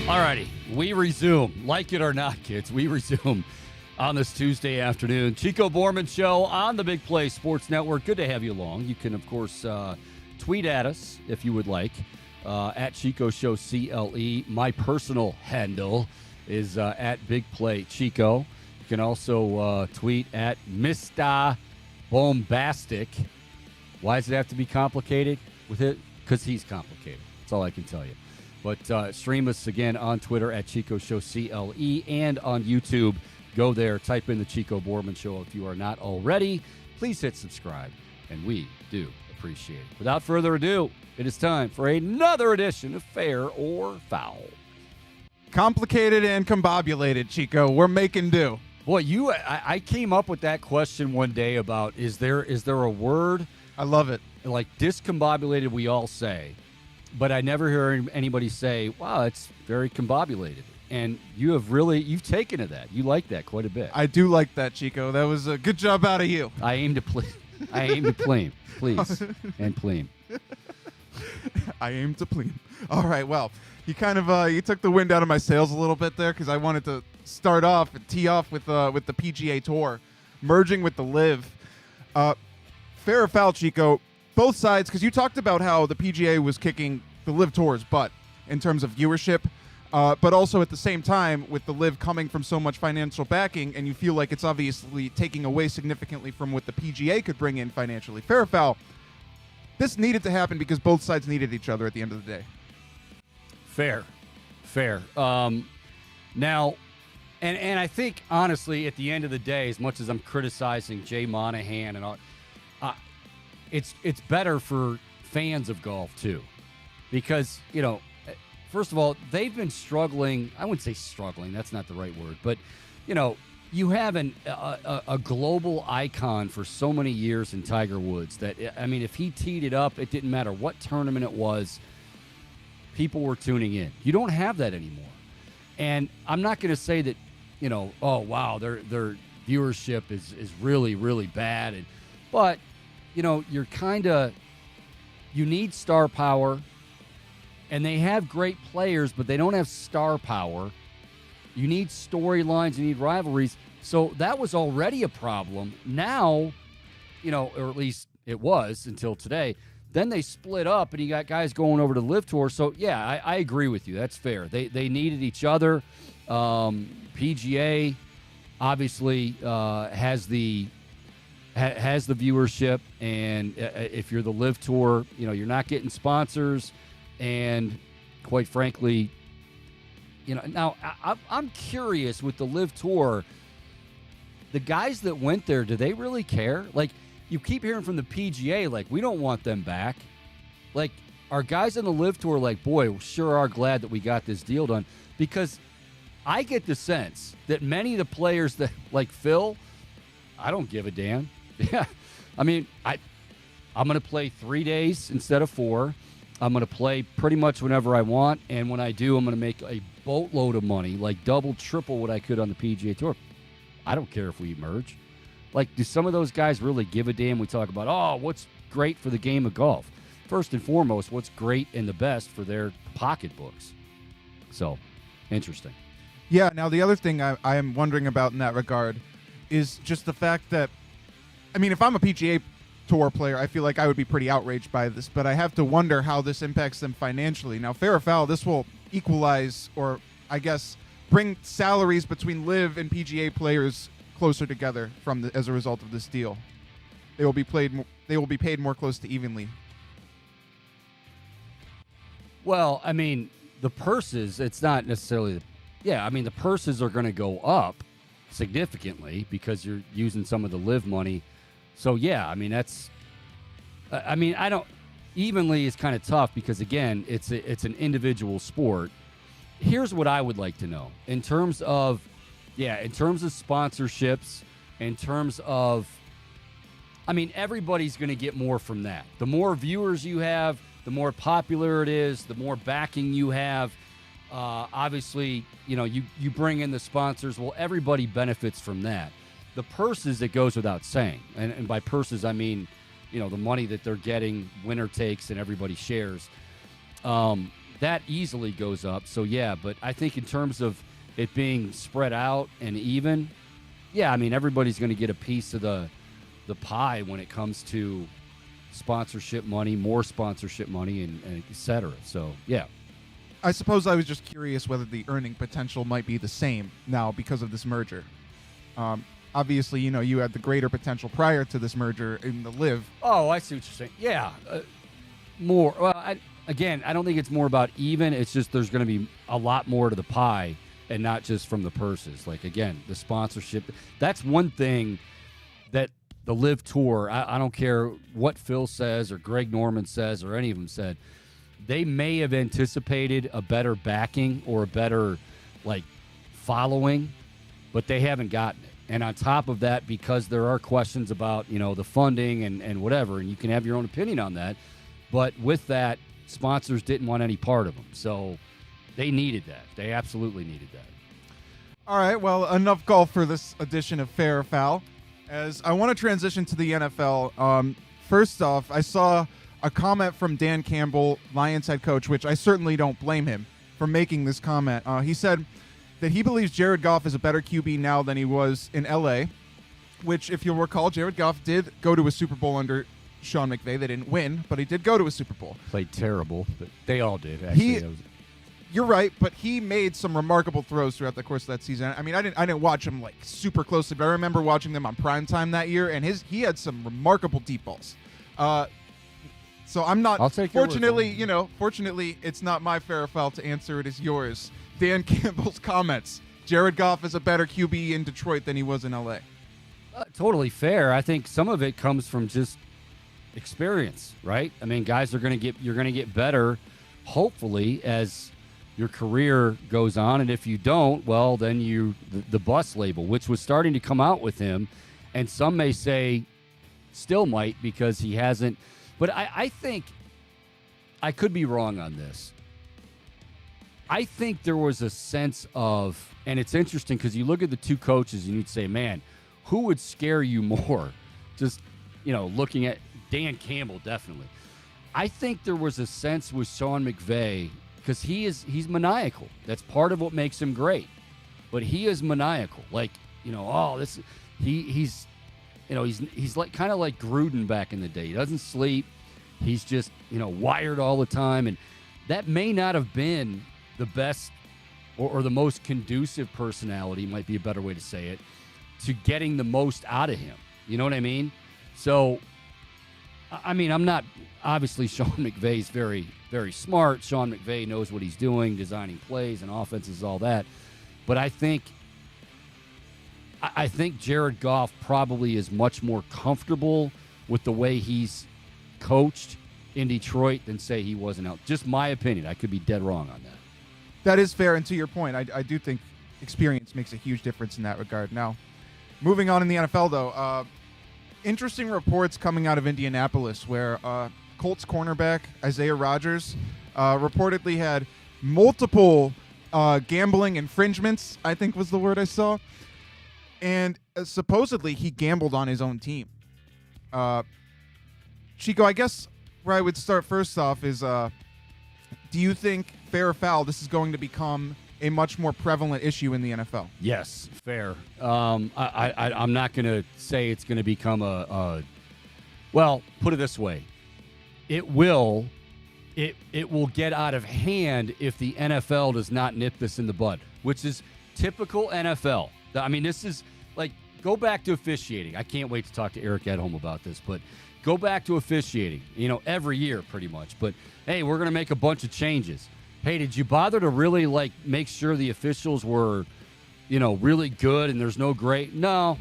All righty, we resume. Like it or not, kids, we resume on this Tuesday afternoon. Chico Bormann Show on the Big Play Sports Network. Good to have you along. You can, of course, tweet at us if you would like, at Chico Show CLE. My personal handle is at Big Play Chico. You can also tweet at Mr. Bombastic. Why does it have to be complicated with it? Because he's complicated. That's all I can tell you. But stream us again on Twitter at Chico Show CLE and on YouTube. Go there, type in the Chico Bormann Show if you are not already. Please hit subscribe, and we do appreciate it. Without further ado, it is time for another edition of Fair or Foul. Complicated and combobulated, Chico. We're making do. Boy, I came up with that question one day about is there a word? I love it. Like discombobulated, we all say. But I never hear anybody say, wow, it's very combobulated. And you've taken to that. You like that quite a bit. I do like that, Chico. That was a good job out of you. I aim to please, please, and pleam. I aim to pleam. All right, well, you kind of you took the wind out of my sails a little bit there because I wanted to start off and tee off with the PGA Tour merging with the Live. Fair or foul, Chico? Both sides, because you talked about how the PGA was kicking the Live Tour's butt in terms of viewership, but also at the same time with the Live coming from so much financial backing, and you feel like it's obviously taking away significantly from what the PGA could bring in financially. Fair or foul? This needed to happen because both sides needed each other at the end of the day. Fair. Now, and I think, honestly, at the end of the day, as much as I'm criticizing Jay Monahan and all, it's better for fans of golf, too. Because, first of all, they've been struggling. I wouldn't say struggling. That's not the right word. But, you have a global icon for so many years in Tiger Woods that, if he teed it up, it didn't matter what tournament it was. People were tuning in. You don't have that anymore. And I'm not going to say that, oh, wow, their viewership is really, really bad. But, you're you need star power, and they have great players, but they don't have star power. You need storylines, you need rivalries. So that was already a problem. Now, or at least it was until today. Then they split up, and you got guys going over to the Live Tour. So, yeah, I agree with you. That's fair. They needed each other. PGA obviously has the viewership, and if you're the Live Tour, you're not getting sponsors, and quite frankly, now I'm curious with the Live Tour, the guys that went there, do they really care? Like, you keep hearing from the PGA, like, we don't want them back. Like, our guys on the Live Tour, like, boy, we sure are glad that we got this deal done, because I get the sense that many of the players that, like Phil, I don't give a damn. Yeah, I'm going to play 3 days instead of 4. I'm going to play pretty much whenever I want, and when I do, I'm going to make a boatload of money, like double, triple what I could on the PGA Tour. I don't care if we merge. Like, do some of those guys really give a damn? We talk about, what's great for the game of golf. First and foremost, what's great and the best for their pocketbooks. So, interesting. Yeah, now the other thing I am wondering about in that regard is just the fact that, if I'm a PGA Tour player, I feel like I would be pretty outraged by this, but I have to wonder how this impacts them financially. Now, fair or foul, this will equalize, or I guess bring salaries between Live and PGA players closer together as a result of this deal. They will be paid more close to evenly. Well, the purses, it's not necessarily the purses are going to go up significantly because you're using some of the Live money. So, yeah, that's I don't – evenly is kind of tough because, again, it's an individual sport. Here's what I would like to know. In terms of sponsorships, in terms of – everybody's going to get more from that. The more viewers you have, the more popular it is, the more backing you have. Obviously, you bring in the sponsors. Well, everybody benefits from that. The purses, it goes without saying. And by purses, I mean, the money that they're getting, winner takes, and everybody shares. that easily goes up. So, yeah, but I think in terms of it being spread out and even, yeah, I mean, everybody's going to get a piece of the pie when it comes to sponsorship money, more sponsorship money, and et cetera. So, yeah. I suppose I was just curious whether the earning potential might be the same now because of this merger. Obviously, you had the greater potential prior to this merger in the live. Oh, I see what you're saying. Yeah, more. Well, I don't think it's more about even. It's just there's going to be a lot more to the pie, and not just from the purses. Like, again, the sponsorship. That's one thing that the live tour, I don't care what Phil says or Greg Norman says or any of them said, they may have anticipated a better backing or a better, following, but they haven't gotten it. And on top of that, because there are questions about, the funding and whatever, and you can have your own opinion on that, but with that, sponsors didn't want any part of them. So they needed that. They absolutely needed that. All right, well, enough golf for this edition of Fair or Foul. As I want to transition to the NFL, first off, I saw a comment from Dan Campbell, Lions head coach, which I certainly don't blame him for making this comment. He said that he believes Jared Goff is a better QB now than he was in L.A., which, if you'll recall, Jared Goff did go to a Super Bowl under Sean McVay. They didn't win, but he did go to a Super Bowl. Played terrible, but they all did, actually. You're right, but he made some remarkable throws throughout the course of that season. I mean, I didn't watch him super closely, but I remember watching them on primetime that year, and he had some remarkable deep balls. So I'm not. I'll take fortunately, fortunately, it's not my fair or foul to answer. It is yours. Dan Campbell's comments. Jared Goff is a better QB in Detroit than he was in LA. Totally fair. I think some of it comes from just experience, right? I mean, guys you're going to get better, hopefully, as your career goes on. And if you don't, well, then the bus label, which was starting to come out with him, and some may say still might because he hasn't. But I think I could be wrong on this. I think there was a sense of, and it's interesting because you look at the two coaches and you'd say, man, who would scare you more? Just, looking at Dan Campbell, definitely. I think there was a sense with Sean McVay because he's maniacal. That's part of what makes him great. But he is maniacal. He's like kind of like Gruden back in the day. He doesn't sleep. He's just, wired all the time. And that may not have been the best or the most conducive personality, might be a better way to say it, to getting the most out of him. You know what I mean? So, I mean, I'm not, obviously Sean McVay's very, very smart. Sean McVay knows what he's doing, designing plays and offenses, all that. But I think Jared Goff probably is much more comfortable with the way he's coached in Detroit than, say, he wasn't out. Just my opinion. I could be dead wrong on that. That is fair, and to your point, I do think experience makes a huge difference in that regard. Now, moving on in the NFL, though, interesting reports coming out of Indianapolis where Colts cornerback Isaiah Rodgers reportedly had multiple gambling infringements, I think was the word I saw, and supposedly he gambled on his own team. Chico, I guess where I would start first off is, do you think, fair or foul, this is going to become a much more prevalent issue in the NFL? Yes, fair. I'm not going to say it's going to become well, put it this way. It will get out of hand if the NFL does not nip this in the bud, which is typical NFL. I mean, this is go back to officiating. I can't wait to talk to Eric Edholm about this, but go back to officiating, every year pretty much. But, hey, we're going to make a bunch of changes. Hey, did you bother to really, make sure the officials were, really good and there's no gray? No,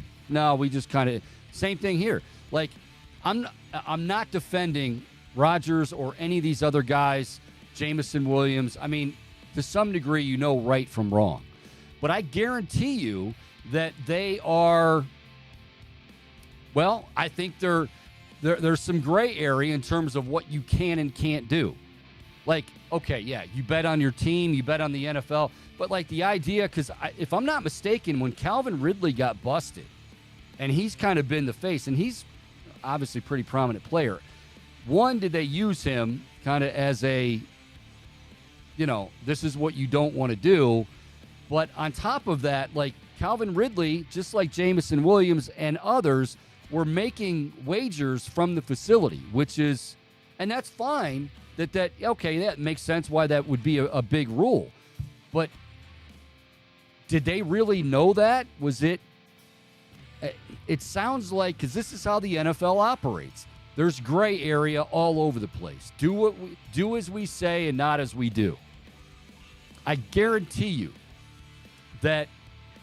we just kind of – same thing here. I'm not defending Rodgers or any of these other guys, Jameson Williams. I mean, to some degree, right from wrong. But I guarantee you that they are – well, I think there's some gray area in terms of what you can and can't do. Okay, yeah, you bet on your team, you bet on the NFL, but the idea, because if I'm not mistaken, when Calvin Ridley got busted, and he's kind of been the face, and he's obviously a pretty prominent player, one, did they use him kind of as a this is what you don't want to do. But on top of that, like Calvin Ridley, just like Jamison Williams and others, were making wagers from the facility, and that's fine. That makes sense why that would be a big rule. But did they really know that? Was it? It sounds like, because this is how the NFL operates. There's gray area all over the place. Do as we say and not as we do. I guarantee you that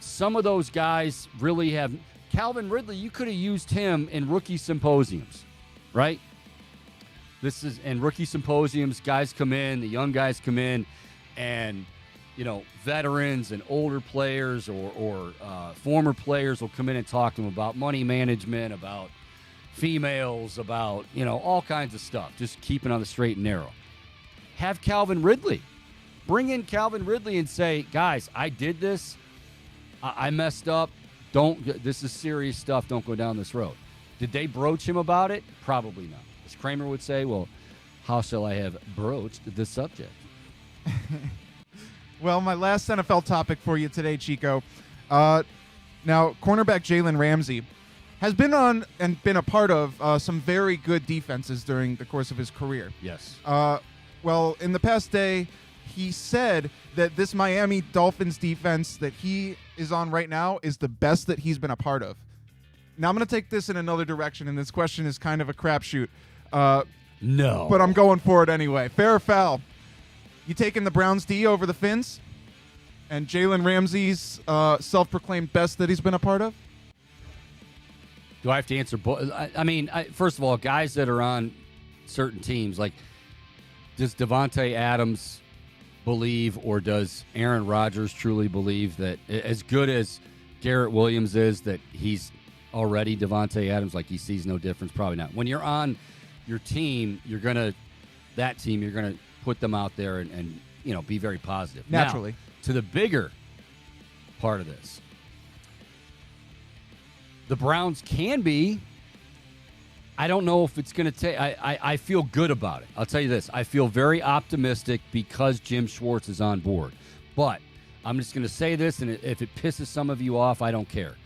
some of those guys really have. Calvin Ridley, you could have used him in rookie symposiums, right? In rookie symposiums, guys come in, the young guys come in, and veterans and older players or former players will come in and talk to them about money management, about females, about all kinds of stuff, just keeping on the straight and narrow. Have Calvin Ridley. Bring in Calvin Ridley and say, guys, I did this. I messed up. This is serious stuff. Don't go down this road. Did they broach him about it? Probably not. As Kramer would say, well, how shall I have broached the subject? Well, my last NFL topic for you today, Chico. Now, cornerback Jalen Ramsey has been on and been a part of some very good defenses during the course of his career. Yes. Well, in the past day, he said that this Miami Dolphins defense that he is on right now is the best that he's been a part of. Now, I'm going to take this in another direction, and this question is kind of a crapshoot. No. But I'm going for it anyway. Fair or foul? You taking the Browns D over the Finns? And Jalen Ramsey's self-proclaimed best that he's been a part of? Do I have to answer both? First of all, guys that are on certain teams, like, does Devontae Adams believe, or does Aaron Rodgers truly believe that, as good as Garrett Williams is, that he's already Devontae Adams, like he sees no difference? Probably not. When you're on your team, you're going to put them out there and be very positive. Naturally. Now, to the bigger part of this, the Browns can be. I don't know if it's going to take. I feel good about it. I'll tell you this. I feel very optimistic because Jim Schwartz is on board. But I'm just going to say this, and if it pisses some of you off, I don't care.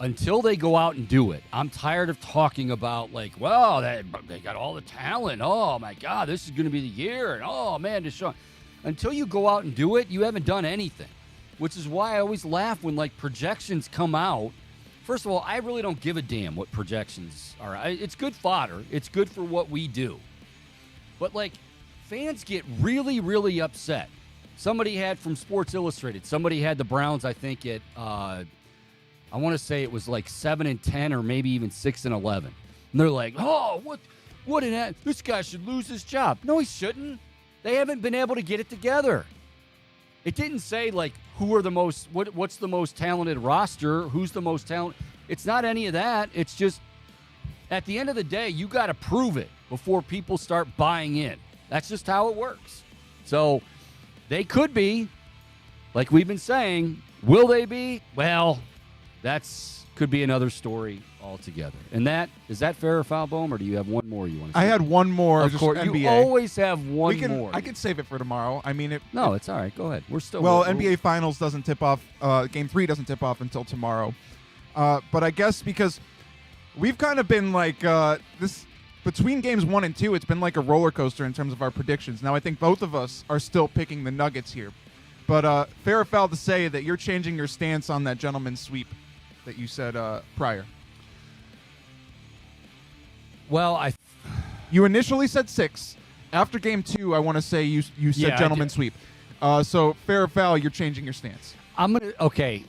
Until they go out and do it, I'm tired of talking about, like, well, they got all the talent. Oh, my God, this is going to be the year. And, oh, man, Deshaun. Until you go out and do it, you haven't done anything, which is why I always laugh when, like, projections come out. First of all, I really don't give a damn what projections are. It's good fodder. It's good for what we do. But, like, fans get really, really upset. Somebody had from Sports Illustrated, somebody had the Browns, I think, at, I want to say it was like 7-10 or maybe even 6-11. And they're like, oh, this guy should lose his job. No, he shouldn't. They haven't been able to get it together. It didn't say, like, who are the most, what's the most talented roster, who's the most talented. It's not any of that. It's just, at the end of the day, you got to prove it before people start buying in. That's just how it works. So they could be, like we've been saying. Will they be? Well, could be another story altogether. And is that fair or foul, Bohm, or do you have one more you want to say? I had one more. Of course, NBA. you always have one more. I could save it for tomorrow. No, it's all right. Go ahead. We're still. Well, NBA Finals doesn't tip off. Game 3 doesn't tip off until tomorrow. But I guess because we've kind of been like this between games 1 and 2, it's been like a roller coaster in terms of our predictions. Now I think both of us are still picking the Nuggets here. But fair or foul to say that you're changing your stance on that gentleman's sweep that you said prior. Well, you initially said 6. After game 2, I want to say you said gentleman's sweep. So fair or foul, you're changing your stance. Okay.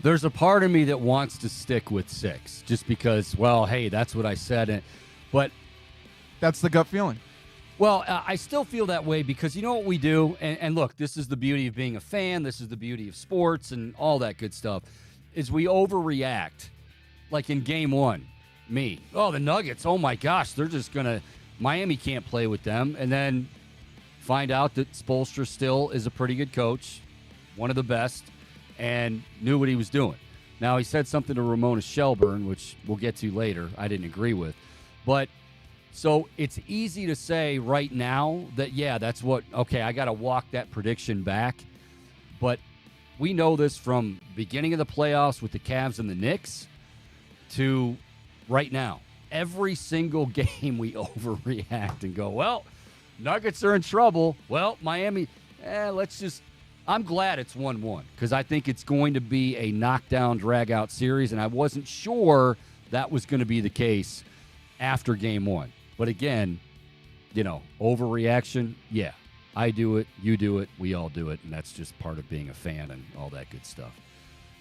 There's a part of me that wants to stick with 6 just because, well, hey, that's what I said. But that's the gut feeling. Well, I still feel that way because you know what we do? And look, this is the beauty of being a fan. This is the beauty of sports and all that good stuff, is we overreact. Like in game 1, the Nuggets, oh my gosh, they're just going to, Miami can't play with them. And then find out that Spoelstra still is a pretty good coach, one of the best, and knew what he was doing. Now, he said something to Ramona Shelburne, which we'll get to later, I didn't agree with. But So it's easy to say right now that, yeah, that's what, okay, I got to walk that prediction back. But we know this from beginning of the playoffs with the Cavs and the Knicks to right now. Every single game we overreact and go, well, Nuggets are in trouble. Well, Miami, I'm glad it's 1-1 because I think it's going to be a knockdown, drag-out series, and I wasn't sure that was going to be the case after game one. But again, overreaction, yeah. I do it, you do it, we all do it, and that's just part of being a fan and all that good stuff.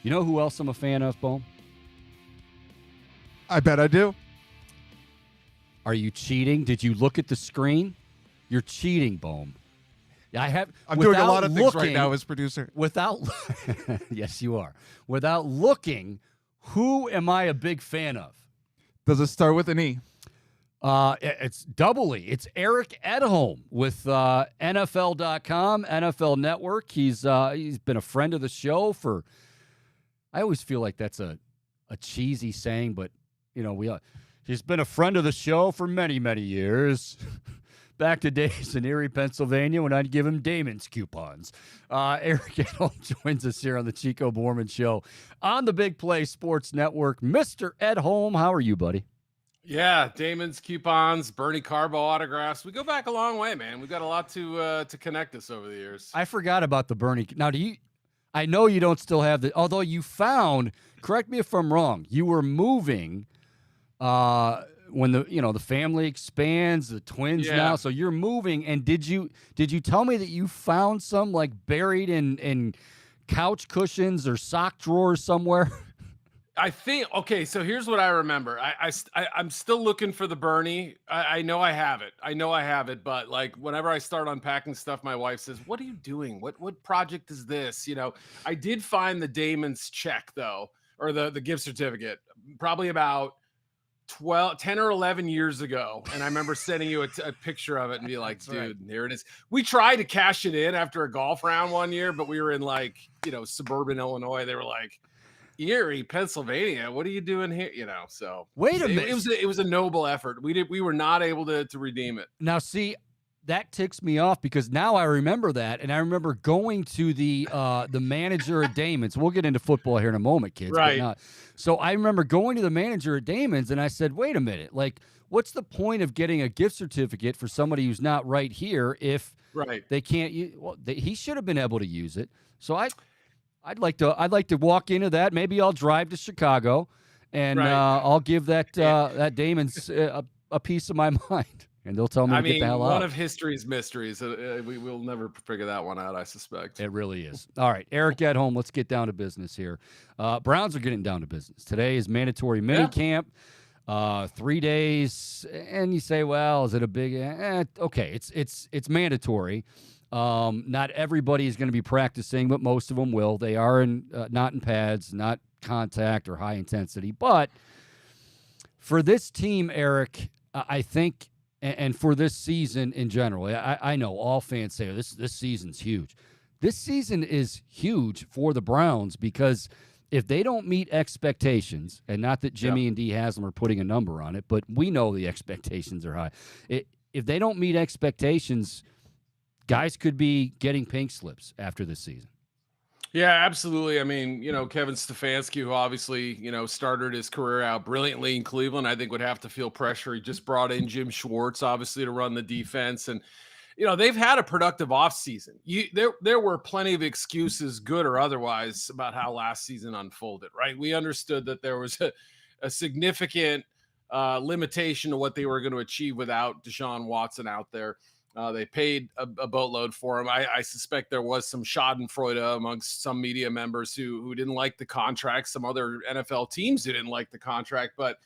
You know who else I'm a fan of, Bohm? I bet I do. Are you cheating? Did you look at the screen? You're cheating, Bohm. I'm doing a lot of things right now as producer. Yes, you are. Without looking, who am I a big fan of? Does it start with an E? It's doubly. It's Eric Edholm with NFL.com, NFL Network. He's been a friend of the show for. I always feel like that's a cheesy saying, but he's been a friend of the show for many, many years. Back to days in Erie, Pennsylvania, when I'd give him Damon's coupons. Eric Edholm joins us here on the Chico Bormann Show on the Big Play Sports Network. Mr. Edholm, how are you, buddy? Yeah, Damon's coupons, Bernie Carbo autographs. We go back a long way, man. We've got a lot to connect us over the years. I forgot about the Bernie. Now, I know you don't still have although you found, correct me if I'm wrong, you were moving when the family expands, the twins now, so you're moving. And did you tell me that you found some like buried in couch cushions or sock drawers somewhere? I think, okay, so here's what I remember. I'm still looking for the Bernie. I know I have it. But like whenever I start unpacking stuff, my wife says, "What are you doing? What project is this?" I did find the Damon's check though, or the gift certificate, probably about 10 or 11 years ago. And I remember sending you a picture of it and be like, dude, right. There it is. We tried to cash it in after a golf round one year, but we were in suburban Illinois. They were like, Erie, Pennsylvania, what are you doing here? So wait a minute. It was a noble effort. We were not able to redeem it. Now, see, that ticks me off because now I remember that, and I remember going to the manager at Damon's. We'll get into football here in a moment, kids. Right. So I remember going to the manager at Damon's, and I said, "Wait a minute, like, what's the point of getting a gift certificate for somebody who's not right here if they can't use? Well, he should have been able to use it." So I'd like to walk into that. Maybe I'll drive to Chicago, and I'll give that Damon's a piece of my mind, and they'll tell me to get the hell out. One of history's mysteries. We will never figure that one out, I suspect. It really is. All right, Eric Edholm, let's get down to business here. Browns are getting down to business. Today is mandatory minicamp. 3 days, and you say, well, is it a big? Okay, it's mandatory. Not everybody is going to be practicing, but most of them will. They are not in pads, not contact or high intensity. But for this team, Eric, I think, and for this season in general, I know all fans say this season's huge. This season is huge for the Browns because if they don't meet expectations, and not that Jimmy and D. Haslam are putting a number on it, but we know the expectations are high. If they don't meet expectations, guys could be getting pink slips after this season. Yeah, absolutely. I mean, Kevin Stefanski, who obviously, started his career out brilliantly in Cleveland, I think would have to feel pressure. He just brought in Jim Schwartz, obviously, to run the defense. And, they've had a productive offseason. There were plenty of excuses, good or otherwise, about how last season unfolded, right? We understood that there was a significant limitation to what they were going to achieve without Deshaun Watson out there. They paid a boatload for him. I suspect there was some schadenfreude amongst some media members who didn't like the contract. Some other NFL teams didn't like the contract. But,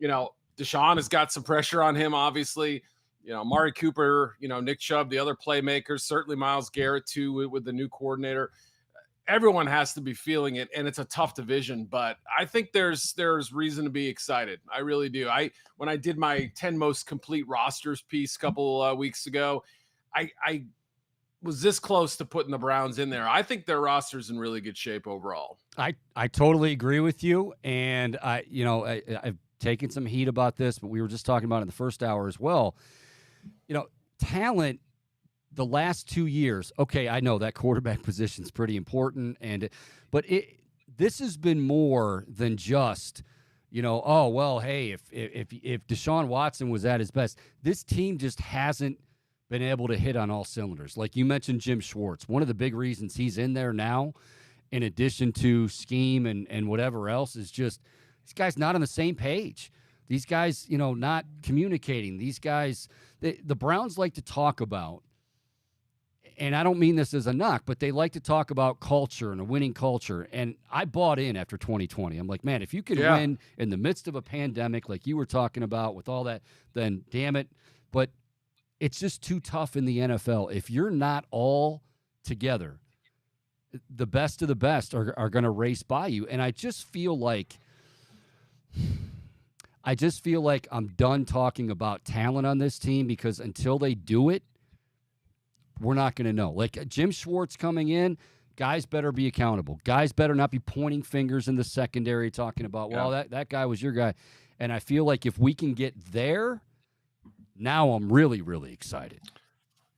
Deshaun has got some pressure on him, obviously. Amari Cooper, Nick Chubb, the other playmakers, certainly Myles Garrett, too, with the new coordinator. Everyone has to be feeling it, and it's a tough division, but I think there's reason to be excited. I really do. When I did my 10 most complete rosters piece a couple weeks ago, I was this close to putting the Browns in there. I think their roster's in really good shape overall. I totally agree with you, and I've taking some heat about this, but we were just talking about it in the first hour as well. Talent the last 2 years. Okay, I know that quarterback position is pretty important, but this has been more than just, oh well, hey, if Deshaun Watson was at his best, this team just hasn't been able to hit on all cylinders. Like you mentioned, Jim Schwartz. One of the big reasons he's in there now, in addition to scheme and whatever else, is just these guys not on the same page. These guys, not communicating. These guys, the Browns like to talk about, and I don't mean this as a knock, but they like to talk about culture and a winning culture. And I bought in after 2020. I'm like, man, if you can win in the midst of a pandemic like you were talking about with all that, then damn it. But it's just too tough in the NFL. If you're not all together, the best of the best are going to race by you. And I just feel like I'm done talking about talent on this team, because until they do it, we're not going to know. Like Jim Schwartz coming in, guys better be accountable. Guys better not be pointing fingers in the secondary talking about, well, that guy was your guy. And I feel like if we can get there, now I'm really, really excited.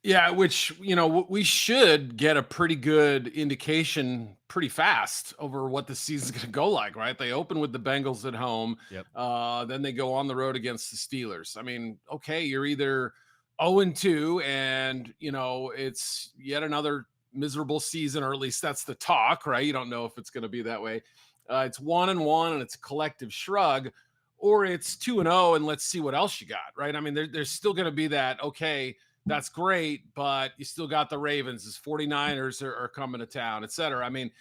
Yeah, which, we should get a pretty good indication pretty fast over what the season's going to go like, right? They open with the Bengals at home. Yep. Then they go on the road against the Steelers. I mean, okay, you're either 0-2 and, it's yet another miserable season, or at least that's the talk, right? You don't know if it's going to be that way. It's 1-1 and it's a collective shrug, or it's 2-0 and let's see what else you got, right? I mean, there's still going to be that, okay, that's great, but you still got the Ravens, as 49ers are coming to town, et cetera. I mean,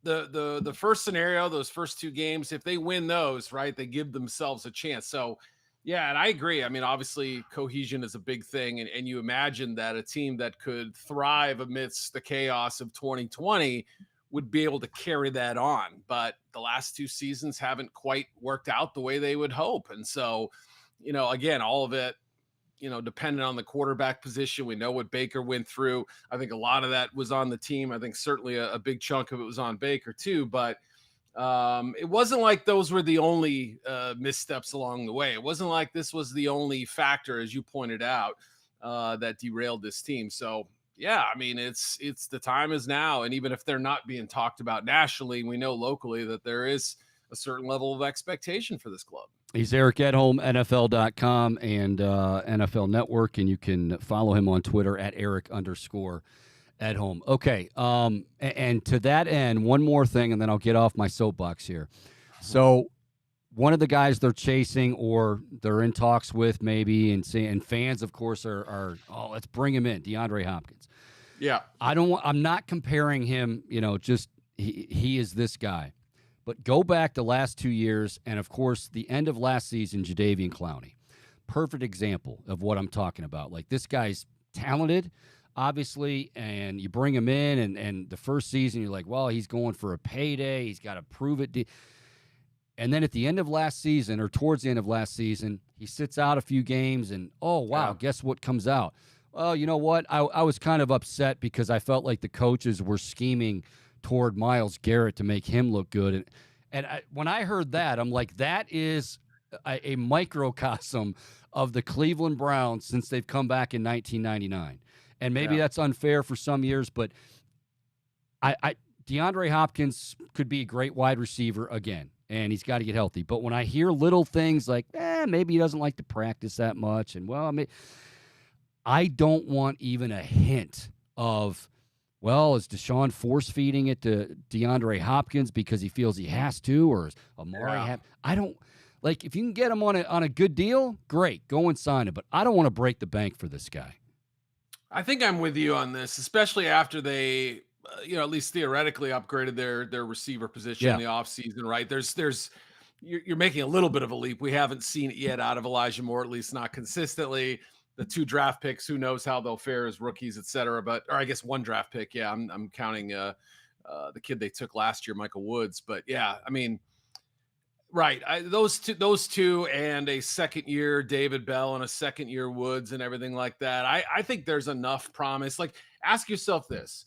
the first scenario, those first two games, if they win those, right, they give themselves a chance. So, yeah, and I agree. I mean, obviously, cohesion is a big thing, and you imagine that a team that could thrive amidst the chaos of 2020 would be able to carry that on. But the last two seasons haven't quite worked out the way they would hope. And so, again, all of it, dependent on the quarterback position. We know what Baker went through. I think a lot of that was on the team. I think certainly a big chunk of it was on Baker too, but it wasn't like those were the only missteps along the way. It wasn't like this was the only factor, as you pointed out, that derailed this team. So yeah, I mean, it's the time is now. And even if they're not being talked about nationally, we know locally that there is a certain level of expectation for this club. He's Eric Edholm, NFL.com and NFL Network, and you can follow him on Twitter at Eric_Edholm. Okay, and to that end, one more thing, and then I'll get off my soapbox here. So one of the guys they're chasing or they're in talks with maybe, and fans, of course, are let's bring him in, DeAndre Hopkins. Yeah. I'm not comparing him, just he is this guy. But go back the last 2 years, and, of course, the end of last season, Jadeveon Clowney. Perfect example of what I'm talking about. Like, this guy's talented, obviously, and you bring him in, and the first season, you're like, well, he's going for a payday. He's got to prove it. And then at the end of last season, or towards the end of last season, he sits out a few games, and, oh, wow, guess what comes out? Well, you know what? I was kind of upset because I felt like the coaches were scheming toward Myles Garrett to make him look good. And when I heard that, I'm like, that is a microcosm of the Cleveland Browns since they've come back in 1999. And maybe that's unfair for some years, but DeAndre Hopkins could be a great wide receiver again, and he's got to get healthy. But when I hear little things like, maybe he doesn't like to practice that much, and, well, I don't want even a hint of, well, is Deshaun force-feeding it to DeAndre Hopkins because he feels he has to, or is Amari I don't – like, if you can get him on a good deal, great, go and sign him. But I don't want to break the bank for this guy. I think I'm with you on this, especially after they, at least theoretically upgraded their receiver position in the offseason, right? You're making a little bit of a leap. We haven't seen it yet out of Elijah Moore, at least not consistently. The 2 draft picks, who knows how they'll fare as rookies, et cetera. Or I guess 1 draft pick. Yeah, I'm counting the kid they took last year, Michael Woods. But yeah, I mean, right. Those two and a second-year David Bell and a second-year Woods and everything like that. I think there's enough promise. Like, ask yourself this.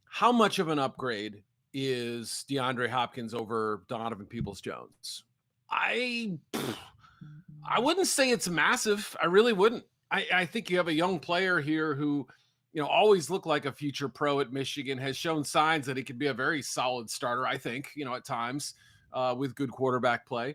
How much of an upgrade is DeAndre Hopkins over Donovan Peoples-Jones? I I wouldn't say it's massive. I really wouldn't. I think you have a young player here who, always looked like a future pro at Michigan, has shown signs that he could be a very solid starter, I think, at times, with good quarterback play.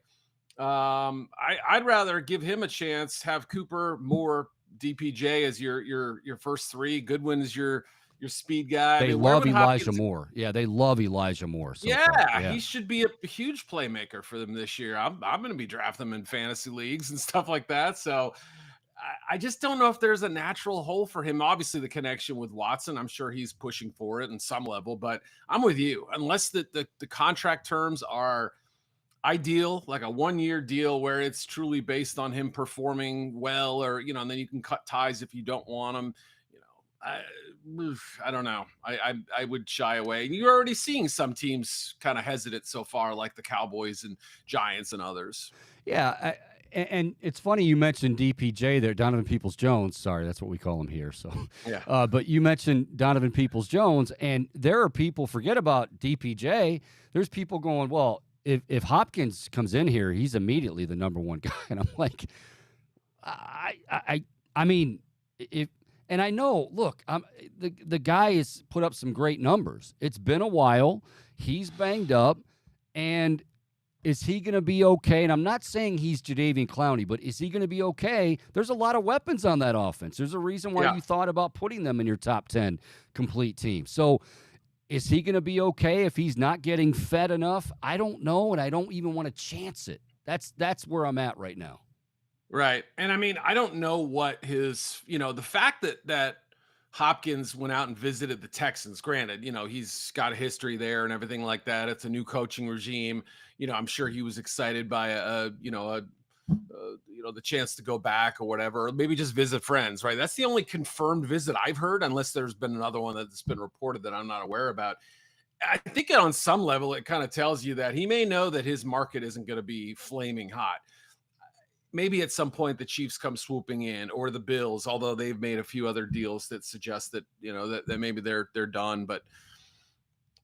I'd rather give him a chance, have Cooper, Moore, DPJ as your first three. Goodwin is your speed guy. I They mean, where love would Elijah Hopkins? Moore. Yeah, they love Elijah Moore so far. Yeah, Yeah. he should be a huge playmaker for them this year. I'm going to be drafting him in fantasy leagues and stuff like that. So I just don't know if there's a natural hole for him. Obviously, the connection with Watson, I'm sure he's pushing for it in some level, but I'm with you. Unless the contract terms are ideal, like a 1-year deal where it's truly based on him performing well, or and then you can cut ties if you don't want him. I don't know. I would shy away. And you're already seeing some teams kind of hesitant so far, like the Cowboys and Giants and others. Yeah, and it's funny you mentioned DPJ there, Donovan Peoples-Jones. Sorry, that's what we call him here. So, Yeah. but you mentioned Donovan Peoples-Jones, and there are people, forget about DPJ. There's people going, well, if Hopkins comes in here, he's immediately the number one guy, and I'm like, I mean, if. And I know, look, the guy has put up some great numbers. It's been a while. He's banged up, and is he going to be okay? And I'm not saying he's Jadeveon Clowney, but is he going to be okay? There's a lot of weapons on that offense. There's a reason why you thought about putting them in your top 10 complete team. So is he going to be okay if he's not getting fed enough? I don't know, and I don't even want to chance it. That's where I'm at right now. Right. And I mean, I don't know what his, the fact that Hopkins went out and visited the Texans, granted, he's got a history there and everything like that. It's a new coaching regime. I'm sure he was excited by the chance to go back or whatever, or maybe just visit friends, right? That's the only confirmed visit I've heard, unless there's been another one that's been reported that I'm not aware about. I think on some level, it kind of tells you that he may know that his market isn't going to be flaming hot. Maybe at some point the Chiefs come swooping in, or the Bills, although they've made a few other deals that suggest that, that maybe they're done. But,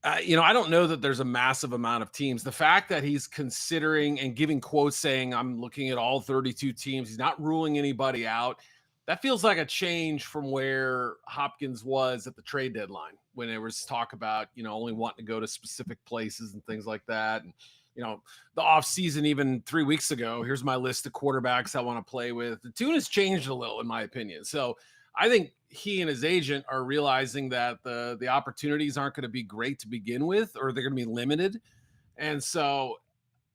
I don't know that there's a massive amount of teams. The fact that he's considering and giving quotes saying, I'm looking at all 32 teams, he's not ruling anybody out. That feels like a change from where Hopkins was at the trade deadline, when there was talk about, only wanting to go to specific places and things like that. And, the off season, even 3 weeks ago, here's my list of quarterbacks I want to play with. The tune has changed a little, in my opinion. So I think he and his agent are realizing that the opportunities aren't going to be great to begin with, or they're going to be limited. And so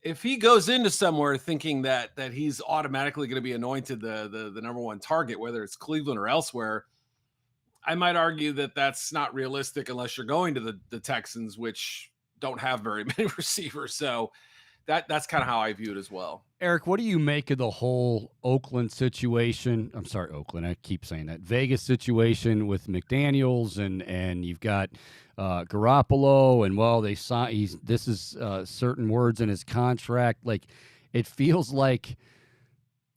if he goes into somewhere thinking that he's automatically going to be anointed the number one target, whether it's Cleveland or elsewhere, I might argue that that's not realistic unless you're going to the Texans, which don't have very many receivers. So that's kind of how I view it as well. Eric, what do you make of the whole Oakland situation? I'm sorry, Oakland. I keep saying that. Vegas situation with McDaniels, and you've got Garoppolo, and they saw this is certain words in his contract. Like, it feels like,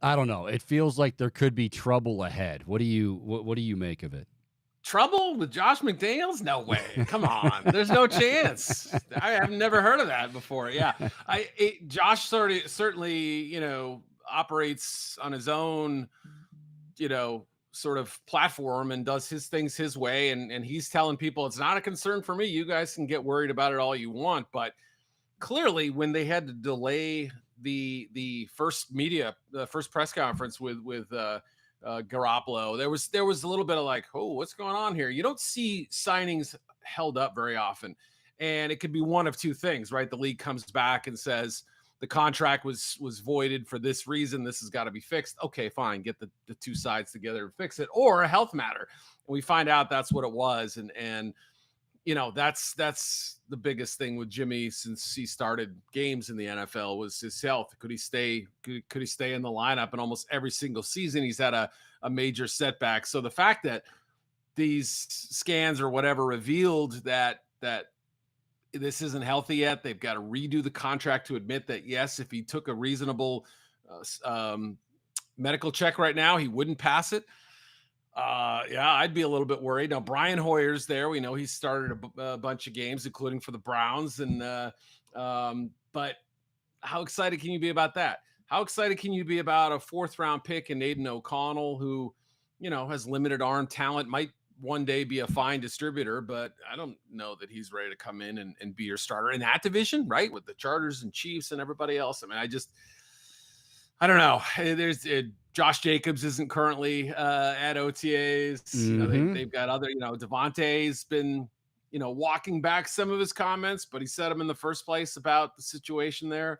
I don't know. It feels like there could be trouble ahead. What do you make of it? Trouble with Josh McDaniels? No way. Come on. There's no chance. I have never heard of that before. Yeah. Josh certainly, operates on his own, sort of platform and does his things his way. And he's telling people it's not a concern for me. You guys can get worried about it all you want. But clearly, when they had to delay the first press conference with Garoppolo, there was a little bit of like, oh, what's going on here? You don't see signings held up very often, and it could be one of two things, right? The league comes back and says the contract was voided for this reason. This has got to be fixed. Okay, fine, get the two sides together and fix it, or a health matter. And we find out that's what it was, and that's the biggest thing with Jimmy since he started games in the NFL was his health. Could he stay in the lineup? And almost every single season he's had a major setback. So the fact that these scans or whatever revealed that this isn't healthy yet, they've got to redo the contract to admit that, yes, if he took a reasonable medical check right now, he wouldn't pass it. I'd be a little bit worried. Now, Brian Hoyer's there. We know he started a bunch of games, including for the Browns. And but how excited can you be about that? How excited can you be about a 4th-round pick in Aiden O'Connell, who, has limited arm talent, might one day be a fine distributor, but I don't know that he's ready to come in and be your starter in that division, right? With the Chargers and Chiefs and everybody else. I mean, I don't know. Josh Jacobs isn't currently at OTAs. They've got other, Devontae's been, walking back some of his comments, but he said them in the first place about the situation there.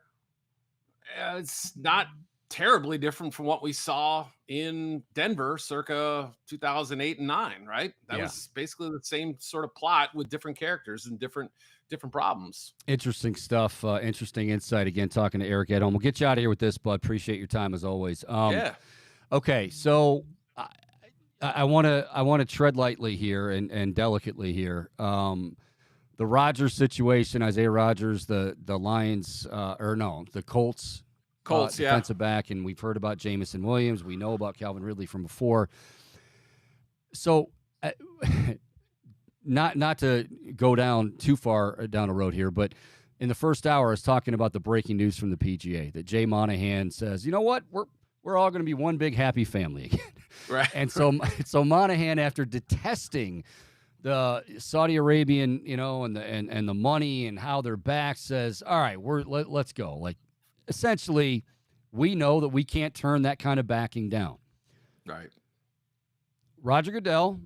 It's not terribly different from what we saw in Denver circa 2008 and 9, right? That was basically the same sort of plot with different characters and different problems. Interesting stuff. Interesting insight. Again, talking to Eric Edholm. We'll get you out of here with this, bud. Appreciate your time as always. Okay, so I want to tread lightly here and delicately here. The Rodgers situation, Isaiah Rodgers, the Lions, the Colts. Defensive back, and we've heard about Jamison Williams. We know about Calvin Ridley from before. So, not to go down too far down the road here, but in the first hour, I was talking about the breaking news from the PGA that Jay Monahan says, you know what, we're all going to be one big happy family again. Right. And so Monahan, after detesting the Saudi Arabian, and the money and how they're back, says, all right, let's go. Like, essentially, we know that we can't turn that kind of backing down. Right. Roger Goodell,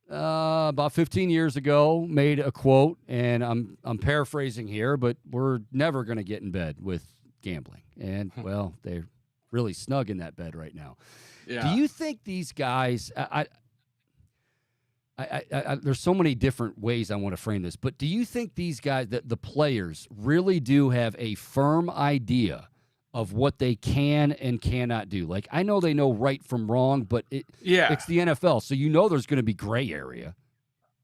about 15 years ago, made a quote, and I'm paraphrasing here, but we're never going to get in bed with gambling. And, well, they're really snug in that bed right now. Yeah. Do you think these guys there's so many different ways I want to frame this, but do you think these guys, the players, really do have a firm idea of what they can and cannot do? Like, I know they know right from wrong, but it's the NFL, so there's going to be gray area.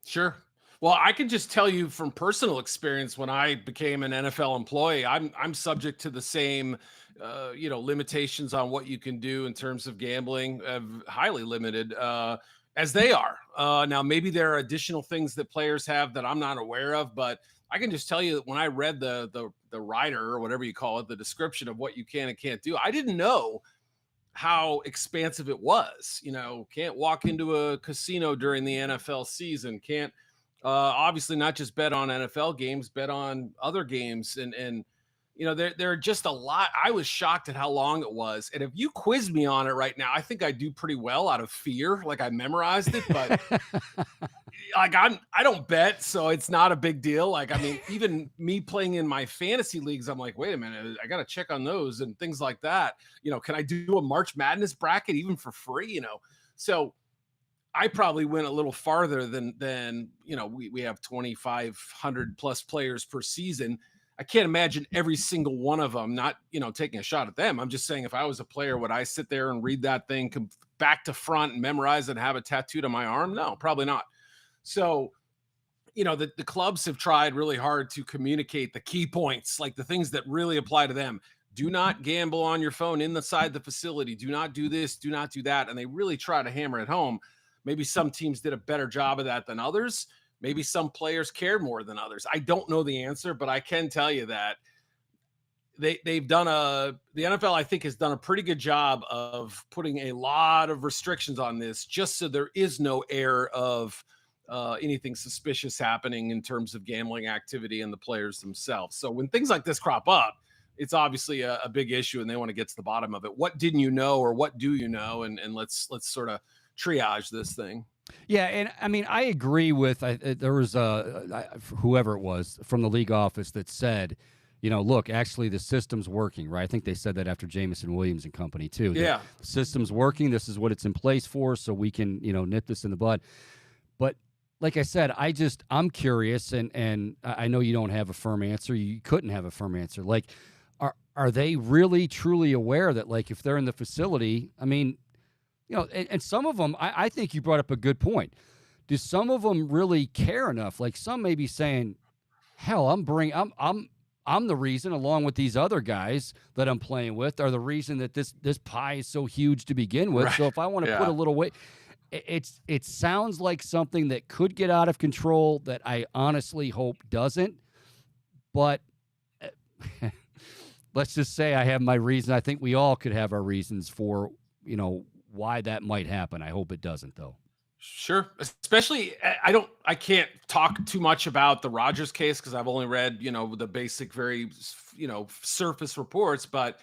Sure. Well, I can just tell you from personal experience, when I became an NFL employee, I'm subject to the same, limitations on what you can do in terms of gambling, highly limited, as they are. Now, maybe there are additional things that players have that I'm not aware of, but I can just tell you that when I read the rider, or whatever you call it, the description of what you can and can't do, I didn't know how expansive it was. Can't walk into a casino during the NFL season, can't obviously not just bet on NFL games, bet on other games. And there are just a lot. I was shocked at how long it was. And if you quiz me on it right now, I think I do pretty well out of fear. Like, I memorized it, but like I don't bet, so it's not a big deal. Like, I mean, even me playing in my fantasy leagues, I'm like, wait a minute, I got to check on those and things like that. Can I do a March Madness bracket even for free? So I probably went a little farther than we have 2,500 plus players per season. I can't imagine every single one of them, not, taking a shot at them. I'm just saying, if I was a player, would I sit there and read that thing back to front and memorize it and have it tattooed on my arm? No, probably not. So, the clubs have tried really hard to communicate the key points, like the things that really apply to them. Do not gamble on your phone inside the facility. Do not do this. Do not do that. And they really try to hammer it home. Maybe some teams did a better job of that than others. Maybe some players cared more than others. I don't know the answer, but I can tell you that the NFL, I think, has done a pretty good job of putting a lot of restrictions on this, just so there is no air of anything suspicious happening in terms of gambling activity and the players themselves. So when things like this crop up, it's obviously a big issue, and they want to get to the bottom of it. What didn't you know, or what do you know? And let's sort of triage this thing. Yeah, and I mean, I agree with there was whoever it was from the league office that said, look, actually the system's working, right? I think they said that after Jamison Williams and company too. Yeah, the system's working. This is what it's in place for, so we can nip this in the bud. But like I said, I'm curious, and I know you don't have a firm answer. You couldn't have a firm answer. Like, are they really truly aware that, like, if they're in the facility, I mean, and some of them, I think you brought up a good point. Do some of them really care enough? Like, some may be saying, hell, I'm the reason, along with these other guys that I'm playing with, are the reason that this pie is so huge to begin with. Right. So if I want to put a little weight, it sounds like something that could get out of control that I honestly hope doesn't. But let's just say I have my reason. I think we all could have our reasons for, why that might happen. I hope it doesn't, though. Sure. Especially, I can't talk too much about the Rodgers case because I've only read, the basic, very, surface reports. But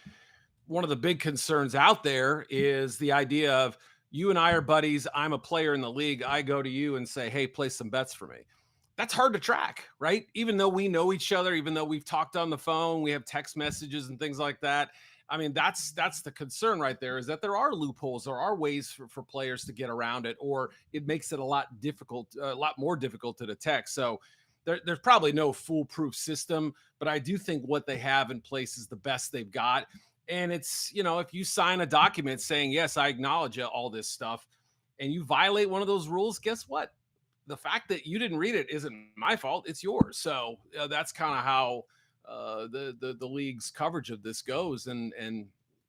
one of the big concerns out there is the idea of you and I are buddies. I'm a player in the league. I go to you and say, hey, play some bets for me. That's hard to track, right? Even though we know each other, even though we've talked on the phone, we have text messages and things like that. I mean, that's the concern right there, is that there are loopholes, there are ways for players to get around it, or it makes it a lot more difficult to detect. So there's probably no foolproof system, but I do think what they have in place is the best they've got. And it's, if you sign a document saying, yes, I acknowledge all this stuff, and you violate one of those rules, guess what? The fact that you didn't read it isn't my fault. It's yours. So that's kind of how the league's coverage of this goes. And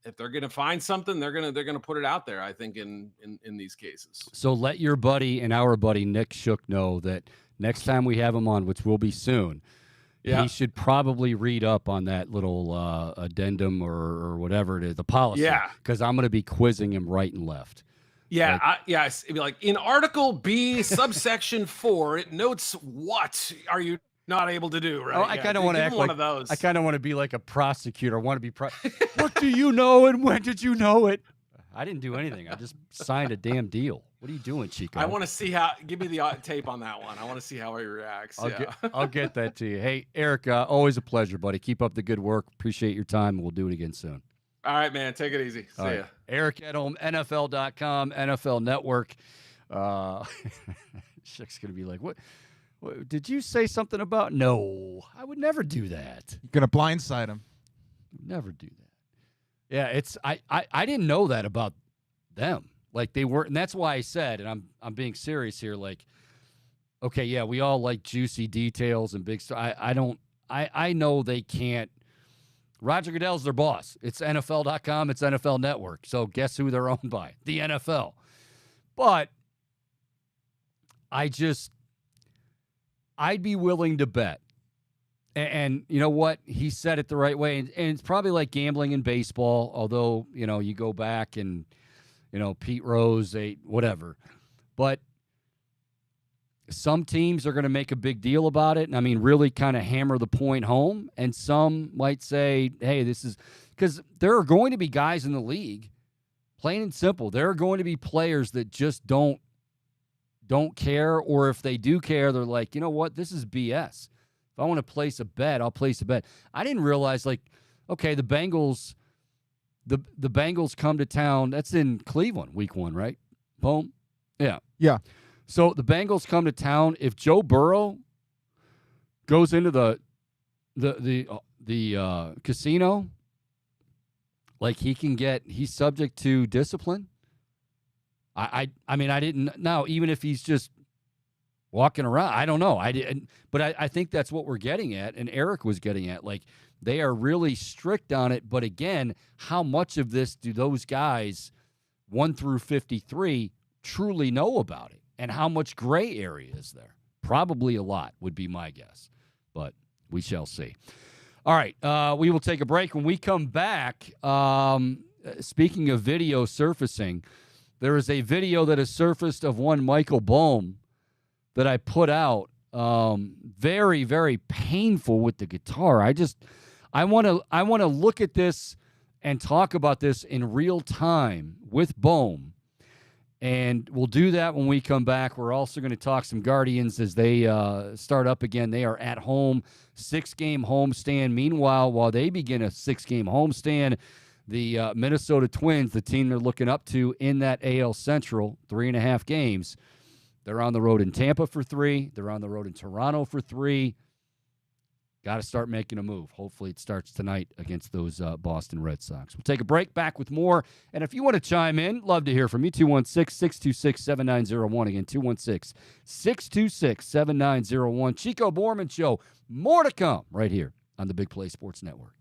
if they're going to find something, they're going to put it out there, I think, in these cases. So let your buddy and our buddy Nick Shook know that next time we have him on, which will be soon, he should probably read up on that little addendum or whatever it is, the policy. Yeah. Because I'm going to be quizzing him right and left. Yeah, it'd be like in Article B, subsection 4, it notes what are you not able to do, right? Oh, I kind of want to act one like of those. I kind of want to be like a prosecutor. I want to be what do you know and when did you know it? I didn't do anything. I just signed a damn deal. What are you doing, Chico? I want to see give me the tape on that one. I want to see how he reacts. I'll get that to you. Hey, Eric, always a pleasure, buddy. Keep up the good work. Appreciate your time, and we'll do it again soon. All right, man. Take it easy. See ya. Eric Edholm, NFL.com, NFL Network. Shook's going to be like, what? Did you say something about? No, I would never do that. You're going to blindside him. Never do that. Yeah, it's I didn't know that about them. Like they weren't, and that's why I said, and I'm being serious here, like, okay, yeah, we all like juicy details and big stuff. I know they can't. Roger Goodell's their boss. It's NFL.com. It's NFL Network. So guess who they're owned by? The NFL. But I'd be willing to bet. And you know what? He said it the right way. And it's probably like gambling in baseball, although, you go back and, Pete Rose, whatever. But some teams are going to make a big deal about it, and I mean, really kind of hammer the point home. And some might say, hey, this is because there are going to be guys in the league, plain and simple. There are going to be players that just don't care, or if they do care, they're like, you know what, this is BS. If I want to place a bet, I'll place a bet. I didn't realize, like, okay, the Bengals, the Bengals come to town. That's in Cleveland, week 1, right? Boom. Yeah. Yeah. So the Bengals come to town. If Joe Burrow goes into the casino, like he's subject to discipline. I mean, I didn't know. Even if he's just walking around, I don't know. I didn't, but I think that's what we're getting at, and Eric was getting at. Like, they are really strict on it. But again, how much of this do those guys 1 through 53 truly know about it? And how much gray area is there? Probably a lot would be my guess, but we shall see. All right, we will take a break. When we come back, speaking of video surfacing, there is a video that has surfaced of one Michael Bohm that I put out. Very, very painful with the guitar. I want to look at this and talk about this in real time with Bohm. And we'll do that when we come back. We're also going to talk some Guardians as they start up again. They are at home, 6-game homestand. Meanwhile, while they begin a 6-game homestand, the Minnesota Twins, the team they're looking up to in that AL Central, 3.5 games, they're on the road in Tampa for 3. They're on the road in Toronto for 3. Got to start making a move. Hopefully it starts tonight against those Boston Red Sox. We'll take a break, back with more. And if you want to chime in, love to hear from you. 216-626-7901. Again, 216-626-7901. Chico Bormann Show. More to come right here on the Big Play Sports Network.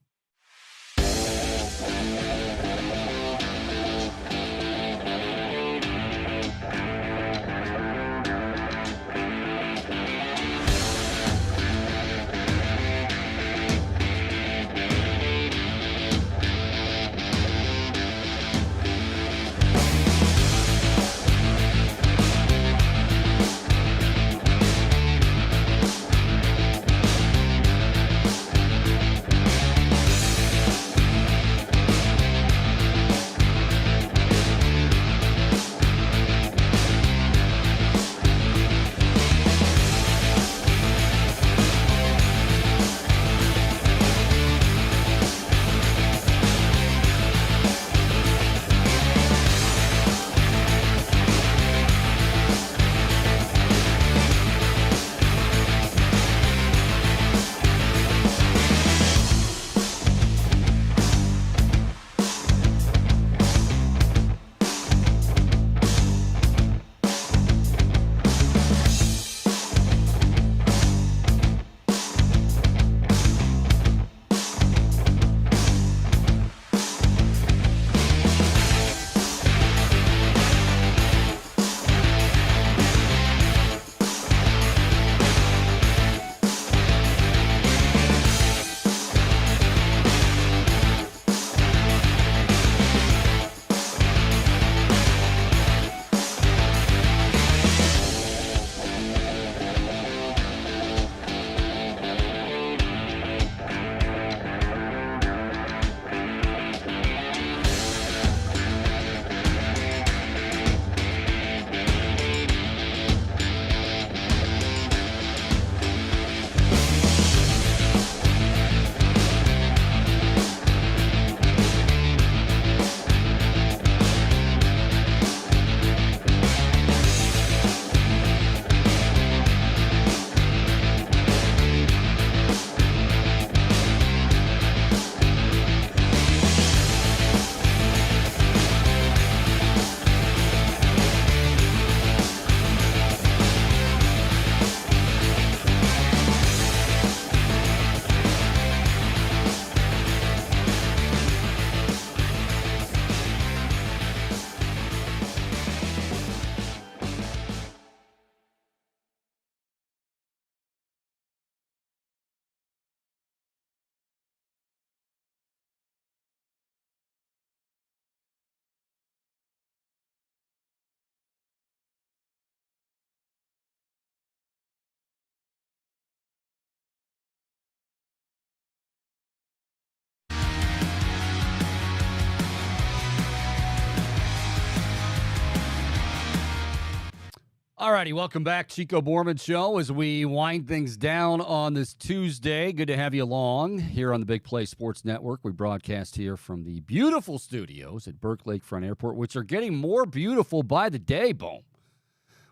All righty, welcome back, Chico Bormann Show, as we wind things down on this Tuesday. Good to have you along here on the Big Play Sports Network. We broadcast here from the beautiful studios at Burke Lakefront Airport, which are getting more beautiful by the day, Boom.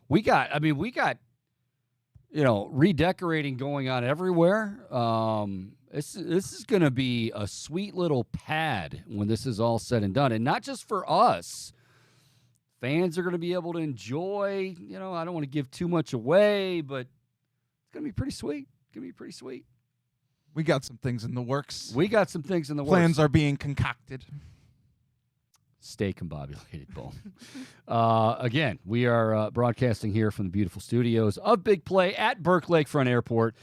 We got, redecorating going on everywhere. This is going to be a sweet little pad when this is all said and done. And not just for us. Fans are going to be able to enjoy, I don't want to give too much away, but it's going to be pretty sweet. We got some things in the works. Plans are being concocted. Stay combobulated, Bull. Again, we are broadcasting here from the beautiful studios of Big Play at Burke Lakefront Airport.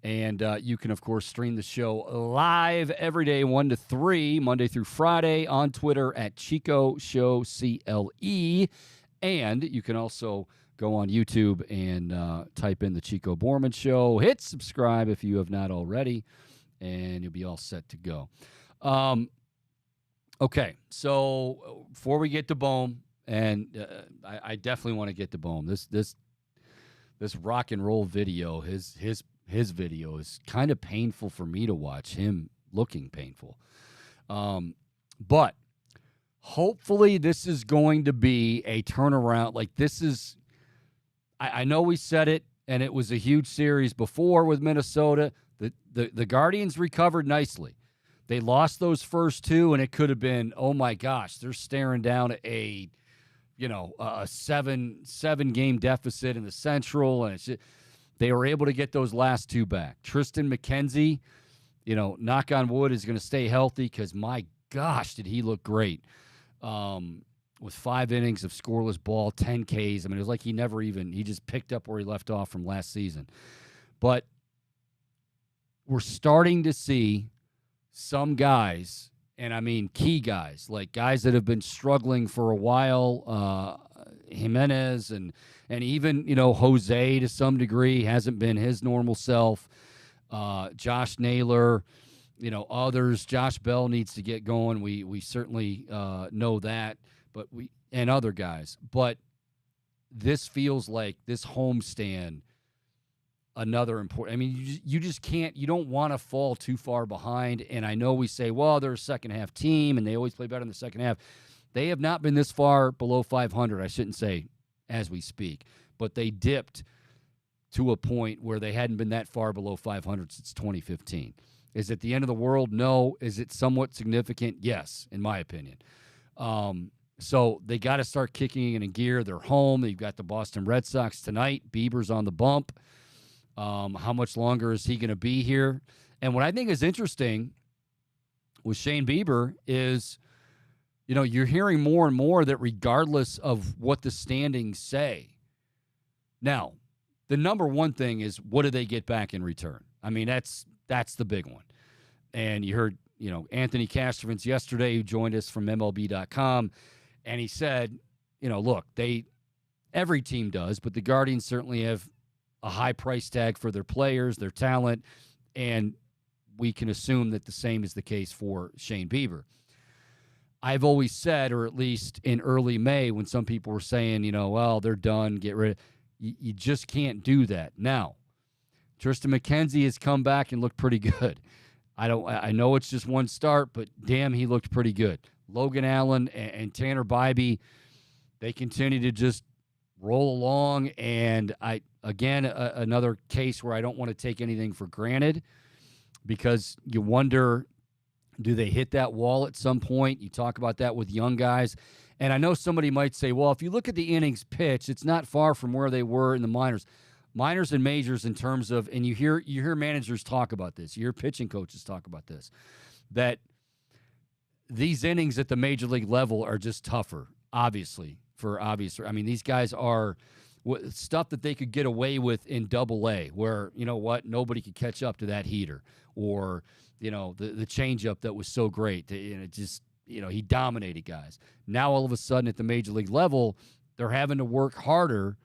And you can, of course, stream the show live every day, 1 to 3, Monday through Friday, on Twitter at Chico Show CLE. And you can also go on YouTube and type in the Chico Bormann Show. Hit subscribe if you have not already, and you'll be all set to go. Okay, so before we get to Bohm, and I definitely want to get to Bohm. This rock and roll video, his video is kind of painful for me to watch, him looking painful. But hopefully this is going to be a turnaround. Like, this is, I know we said it, and it was a huge series before with Minnesota. The Guardians recovered nicely. They lost those first two, and it could have been, oh my gosh, they're staring down a seven game deficit in the Central, and they were able to get those last two back. Tristan McKenzie, knock on wood, is going to stay healthy because, my gosh, did he look great. With 5 innings of scoreless ball, 10 Ks. I mean, it was like he just picked up where he left off from last season. But we're starting to see some guys, and I mean key guys, like guys that have been struggling for a while, Jimenez and even, Jose to some degree hasn't been his normal self. Josh Naylor, others. Josh Bell needs to get going. We certainly know that, but and other guys. But this feels like this homestand, another important. I mean, you just can't. You don't want to fall too far behind. And I know we say, well, they're a second half team, and they always play better in the second half. They have not been this far below 500. I shouldn't say as we speak, but they dipped to a point where they hadn't been that far below 500 since 2015. Is it the end of the world? No. Is it somewhat significant? Yes, in my opinion. So they got to start kicking it in gear. They're home. They've got the Boston Red Sox tonight. Bieber's on the bump. How much longer is he going to be here? And what I think is interesting with Shane Bieber is, you're hearing more and more that regardless of what the standings say, now, the number one thing is, what do they get back in return? I mean, that's the big one. And you heard, Anthony Castrovins yesterday, who joined us from MLB.com, and he said, look, every team does, but the Guardians certainly have a high price tag for their players, their talent, and we can assume that the same is the case for Shane Bieber. I've always said, or at least in early May, when some people were saying, well, they're done, get rid of, you just can't do that. Now, Tristan McKenzie has come back and looked pretty good. I know it's just one start, but damn, he looked pretty good. Logan Allen and Tanner Bybee, they continue to just roll along, and another case where I don't want to take anything for granted, because you wonder, do they hit that wall at some point? You talk about that with young guys. And I know somebody might say, well, if you look at the innings pitched, it's not far from where they were in the minors and majors, in terms of, and you hear managers talk about this, you hear pitching coaches talk about this, that these innings at the major league level are just tougher, obviously, for obvious. I mean, these guys are stuff that they could get away with in Double-A, where, nobody could catch up to that heater, or, the changeup that was so great. It just, he dominated guys. Now, all of a sudden, at the major league level, they're having to work harder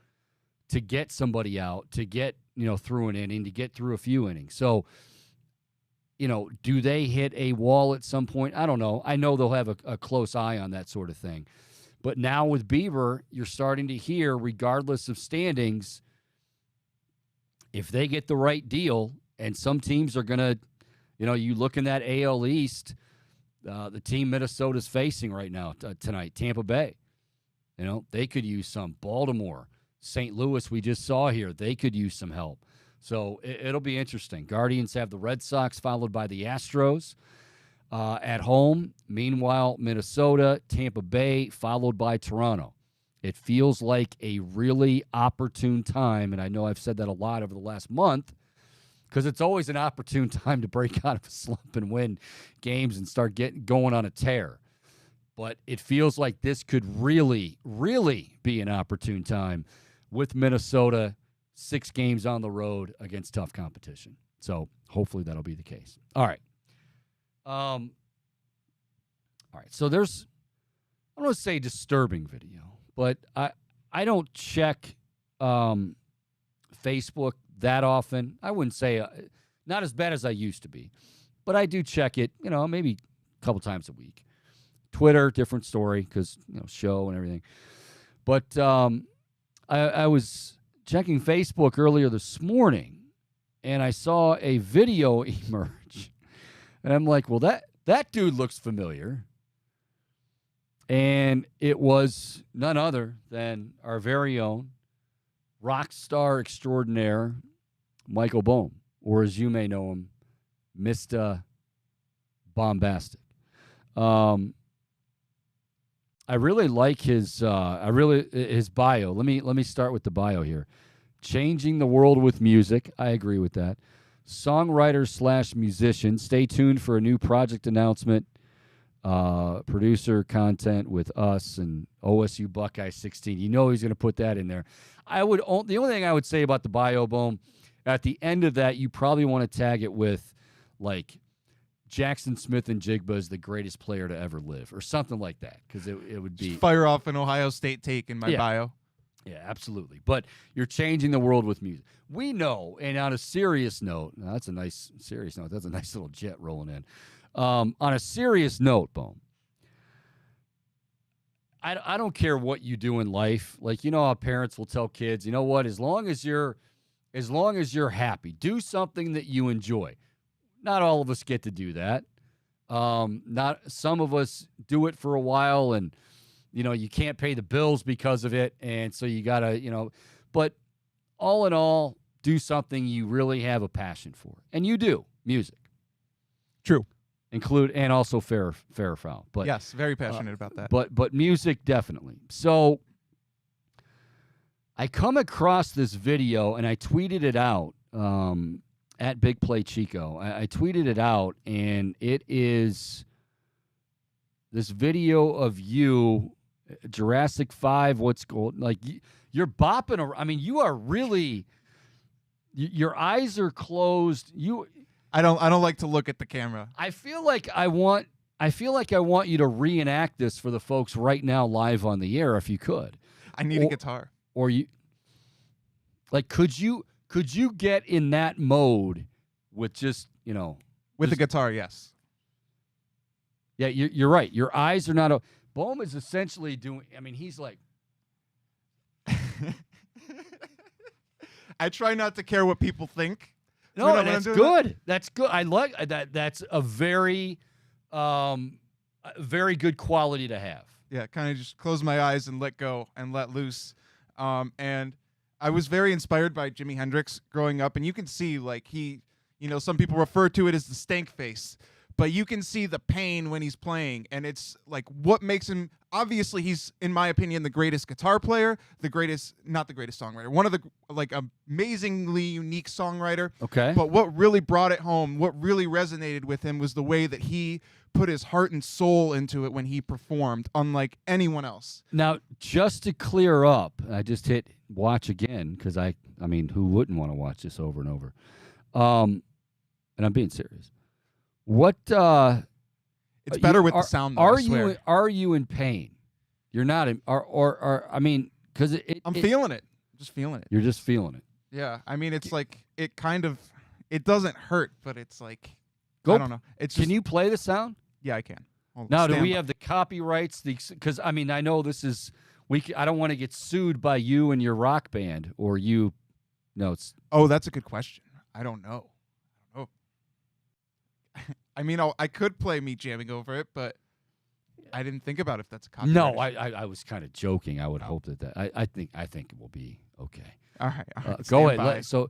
to get somebody out, to get, through an inning, to get through a few innings. So, do they hit a wall at some point? I don't know. I know they'll have a close eye on that sort of thing. But now with Bieber, you're starting to hear, regardless of standings, if they get the right deal, and some teams are going to, you look in that AL East, the team Minnesota's facing right now tonight, Tampa Bay. They could use some. Baltimore, St. Louis, we just saw here, they could use some help. So it'll be interesting. Guardians have the Red Sox, followed by the Astros at home. Meanwhile, Minnesota, Tampa Bay, followed by Toronto. It feels like a really opportune time, and I know I've said that a lot over the last month, because it's always an opportune time to break out of a slump and win games and start going on a tear. But it feels like this could really, really be an opportune time with Minnesota, 6 games on the road against tough competition. So hopefully that'll be the case. All right. All right. So there's, I don't want to say disturbing video, but I don't check Facebook that often. I wouldn't say not as bad as I used to be, but I do check it, maybe a couple times a week. Twitter, different story because, show and everything. But I was checking Facebook earlier this morning, and I saw a video emerge. And I'm like, well, that dude looks familiar. And it was none other than our very own rock star extraordinaire, Michael Bohm, or as you may know him, Mr. Bombastic. I really like his bio. Let me start with the bio here. Changing the world with music. I agree with that. Songwriter / musician. Stay tuned for a new project announcement. Producer content with us and OSU Buckeye 16. He's going to put that in there. The only thing I would say about the bio, Boom, at the end of that, you probably want to tag it with like Jackson Smith and Jigba is the greatest player to ever live, or something like that, because it would be just fire off an Ohio State take in my bio. Yeah, absolutely. But you're changing the world with music. We know, and on a serious note, that's a nice serious note. That's a nice little jet rolling in. On a serious note, Boom, I don't care what you do in life. Like, how parents will tell kids, you know what, as long as you're happy, do something that you enjoy. Not all of us get to do that. Some of us do it for a while, and you can't pay the bills because of it, and so you gotta, but all in all, do something you really have a passion for, and you do music. True. And also fair or foul. But yes, very passionate about that. But music definitely. So I come across this video and I tweeted it out at Big Play Chico. I tweeted it out, and it is this video of you, Jurassic 5. What's going like? You're bopping around. I mean, you are really. Your eyes are closed. I don't like to look at the camera. I feel like I want you to reenact this for the folks right now live on the air, if you could. I need a guitar. Or could you get in that mode with just, with a guitar, yes. Yeah, you're right. Your eyes are not Bohm is essentially doing, he's like I try not to care what people think. No, that's good. That's good. I like that. That's a very, very good quality to have. Yeah, kind of just close my eyes and let go and let loose. And I was very inspired by Jimi Hendrix growing up, and you can see like some people refer to it as the stank face, but you can see the pain when he's playing, and it's like what makes him. Obviously, he's, in my opinion, the greatest guitar player, not the greatest songwriter, one of the amazingly unique songwriter. Okay. But what really brought it home, what really resonated with him was the way that he put his heart and soul into it when he performed, unlike anyone else. Now, just to clear up, I just hit watch again because who wouldn't want to watch this over and over? And I'm being serious. What? It's better with the sound, though, I swear. Are you in pain? You're not in, because I'm feeling it. Just feeling it. You're just feeling it. Yeah, it's like it doesn't hurt, but it's like I don't know. It's can you play the sound? Yeah, I can. Now, do we have the copyrights? Because I mean, I know this is I don't want to get sued by you and your rock band or you. No, it's. Oh, that's a good question. I don't know. I mean, I could play me jamming over it, but I didn't think about if that's a copyright. No, I was kind of joking. I would hope that I think it will be okay. All right. Go ahead. So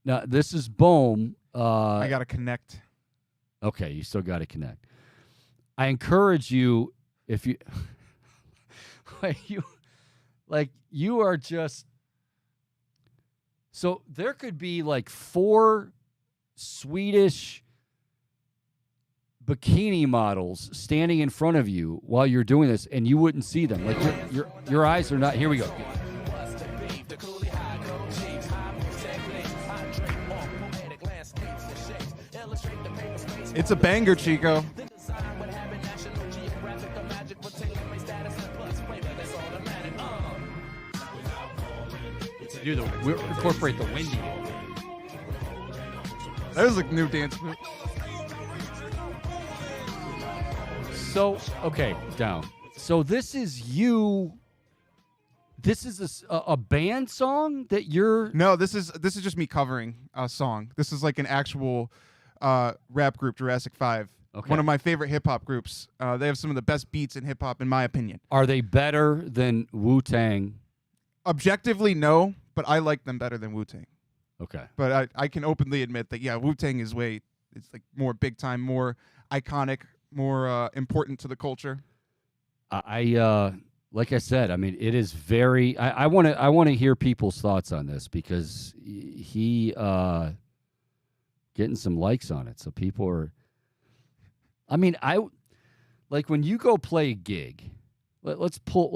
now this is Bohm. I got to connect. Okay, you still got to connect. I encourage you if you you are just so there could be like 4 Swedish bikini models standing in front of you while you're doing this, and you wouldn't see them. Like your eyes are not. Here we go. It's a banger, Chico. We incorporate the windy. That was a new dance move. So, okay, down. So this is you. This is a band song that you're. No, this is just me covering a song. This is like an actual rap group, Jurassic 5. Okay. One of my favorite hip hop groups. They have some of the best beats in hip hop, in my opinion. Are they better than Wu-Tang? Objectively, no, but I like them better than Wu-Tang. Okay. But I can openly admit that, yeah, Wu-Tang is it's like more big time, more iconic, more important to the culture. Like I said, I mean, it is very. I want to hear people's thoughts on this because he getting some likes on it. So people are. I mean, like when you go play a gig. Let's pull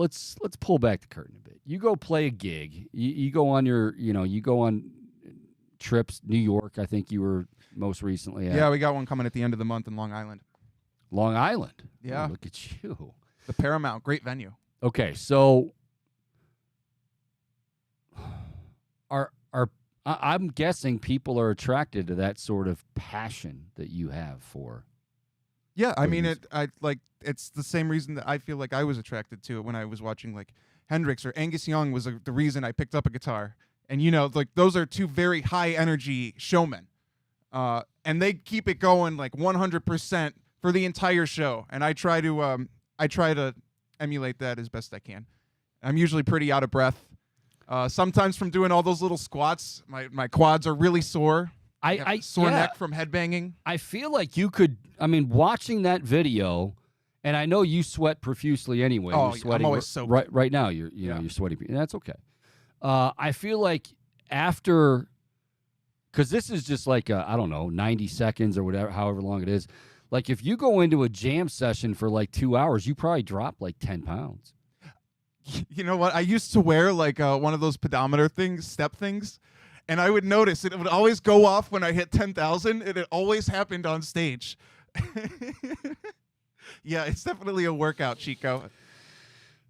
back the curtain a bit. You go play a gig. You go on you go on trips. New York, I think you were most recently at. Yeah, we got one coming at the end of the month in Long Island. Long Island. Yeah. Oh, look at you. The Paramount, great venue. Okay, so I'm guessing people are attracted to that sort of passion that you have for. Yeah, I mean it's the same reason that I feel like I was attracted to it when I was watching like Hendrix or Angus Young was the reason I picked up a guitar. And like those are 2 very high energy showmen. And they keep it going like 100% for the entire show. And I try to emulate that as best I can. I'm usually pretty out of breath. Sometimes from doing all those little squats, my quads are really sore. I sore neck from headbanging. I feel like you could. I mean, watching that video, and I know you sweat profusely anyway. Oh, you're sweating I'm always soaked. Right now. You're sweating. And that's okay. I feel like after, because this is just like I don't know, 90 seconds or whatever, however long it is. Like if you go into a jam session for like 2 hours, you probably drop like 10 pounds. You know what? I used to wear like one of those pedometer things, step things. And I would notice it would always go off when I hit 10,000, and it always happened on stage. Yeah, it's definitely a workout, Chico.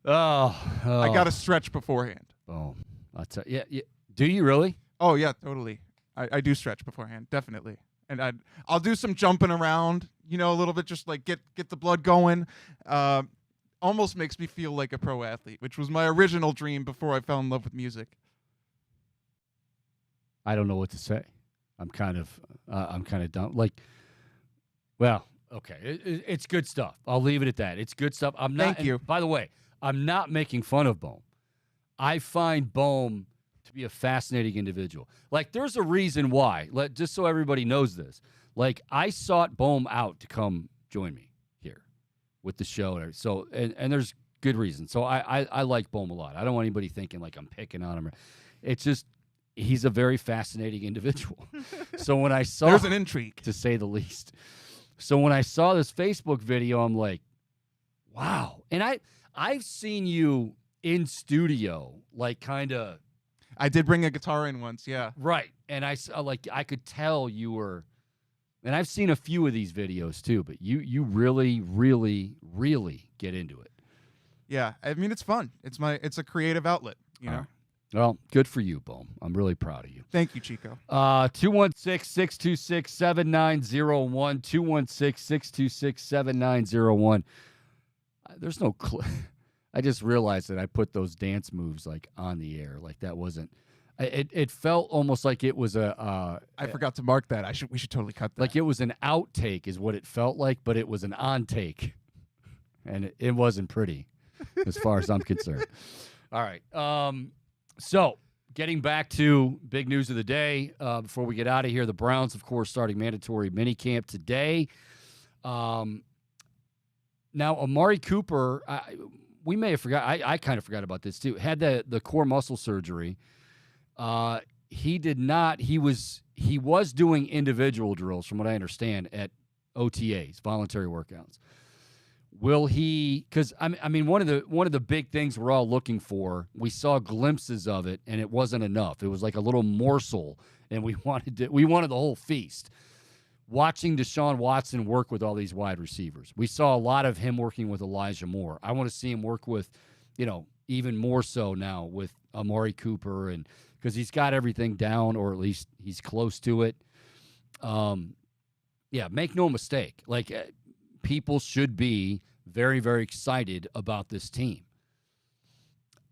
Oh. I got to stretch beforehand. Oh, I'll tell you. Yeah. Do you really? Oh, yeah, totally. I do stretch beforehand, definitely. And I'll do some jumping around, a little bit, just like get the blood going. Almost makes me feel like a pro athlete, which was my original dream before I fell in love with music. I don't know what to say. I'm kind of dumb. Like, well, okay, it's good stuff. I'll leave it at that. It's good stuff. I'm not. Thank you. By the way, I'm not making fun of Bohm. I find Bohm to be a fascinating individual. Like, there's a reason why. Just so everybody knows this. Like, I sought Bohm out to come join me here with the show. So, and there's good reason. So I like Bohm a lot. I don't want anybody thinking like I'm picking on him. It's just. He's a very fascinating individual. So when I saw... There's an intrigue. To say the least. So when I saw this Facebook video, I'm like, wow. And I've seen you in studio, like kind of... I did bring a guitar in once, yeah. Right. And I could tell you were... And I've seen a few of these videos too, but you really, really, really get into it. Yeah. I mean, it's fun. It's a creative outlet, you know? Well, good for you, Boom. I'm really proud of you. Thank you, Chico. 216-626-7901. 216-626-7901. There's no I just realized that I put those dance moves like on the air. Like that wasn't. It felt almost like it was a. I forgot to mark that. We should totally cut that. Like it was an outtake, is what it felt like, but it was an on take, and it wasn't pretty, as far as I'm concerned. All right. So getting back to big news of the day before we get out of here, the Browns, of course, starting mandatory minicamp today. Now, Amari Cooper, we may have forgot. I kind of forgot about this too. Had the core muscle surgery. He did not. He was doing individual drills, from what I understand, at OTAs, voluntary workouts. Will he? Because I mean, one of the big things we're all looking for. We saw glimpses of it, and it wasn't enough. It was like a little morsel, and we wanted the whole feast. Watching Deshaun Watson work with all these wide receivers, we saw a lot of him working with Elijah Moore. I want to see him work with, even more so now with Amari Cooper, and because he's got everything down, or at least he's close to it. Yeah, make no mistake. Like, people should be very, very excited about this team.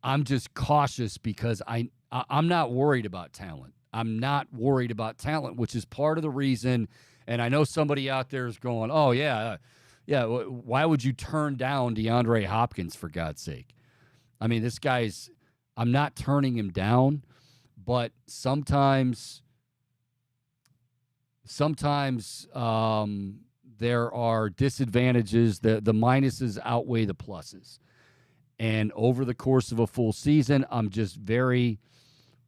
I'm just cautious because I'm not worried about talent. I'm not worried about talent, which is part of the reason. And I know somebody out there is going, oh, yeah, why would you turn down DeAndre Hopkins, for God's sake? I mean, this guy's – I'm not turning him down, but sometimes there are disadvantages. The minuses outweigh the pluses. And over the course of a full season, I'm just very,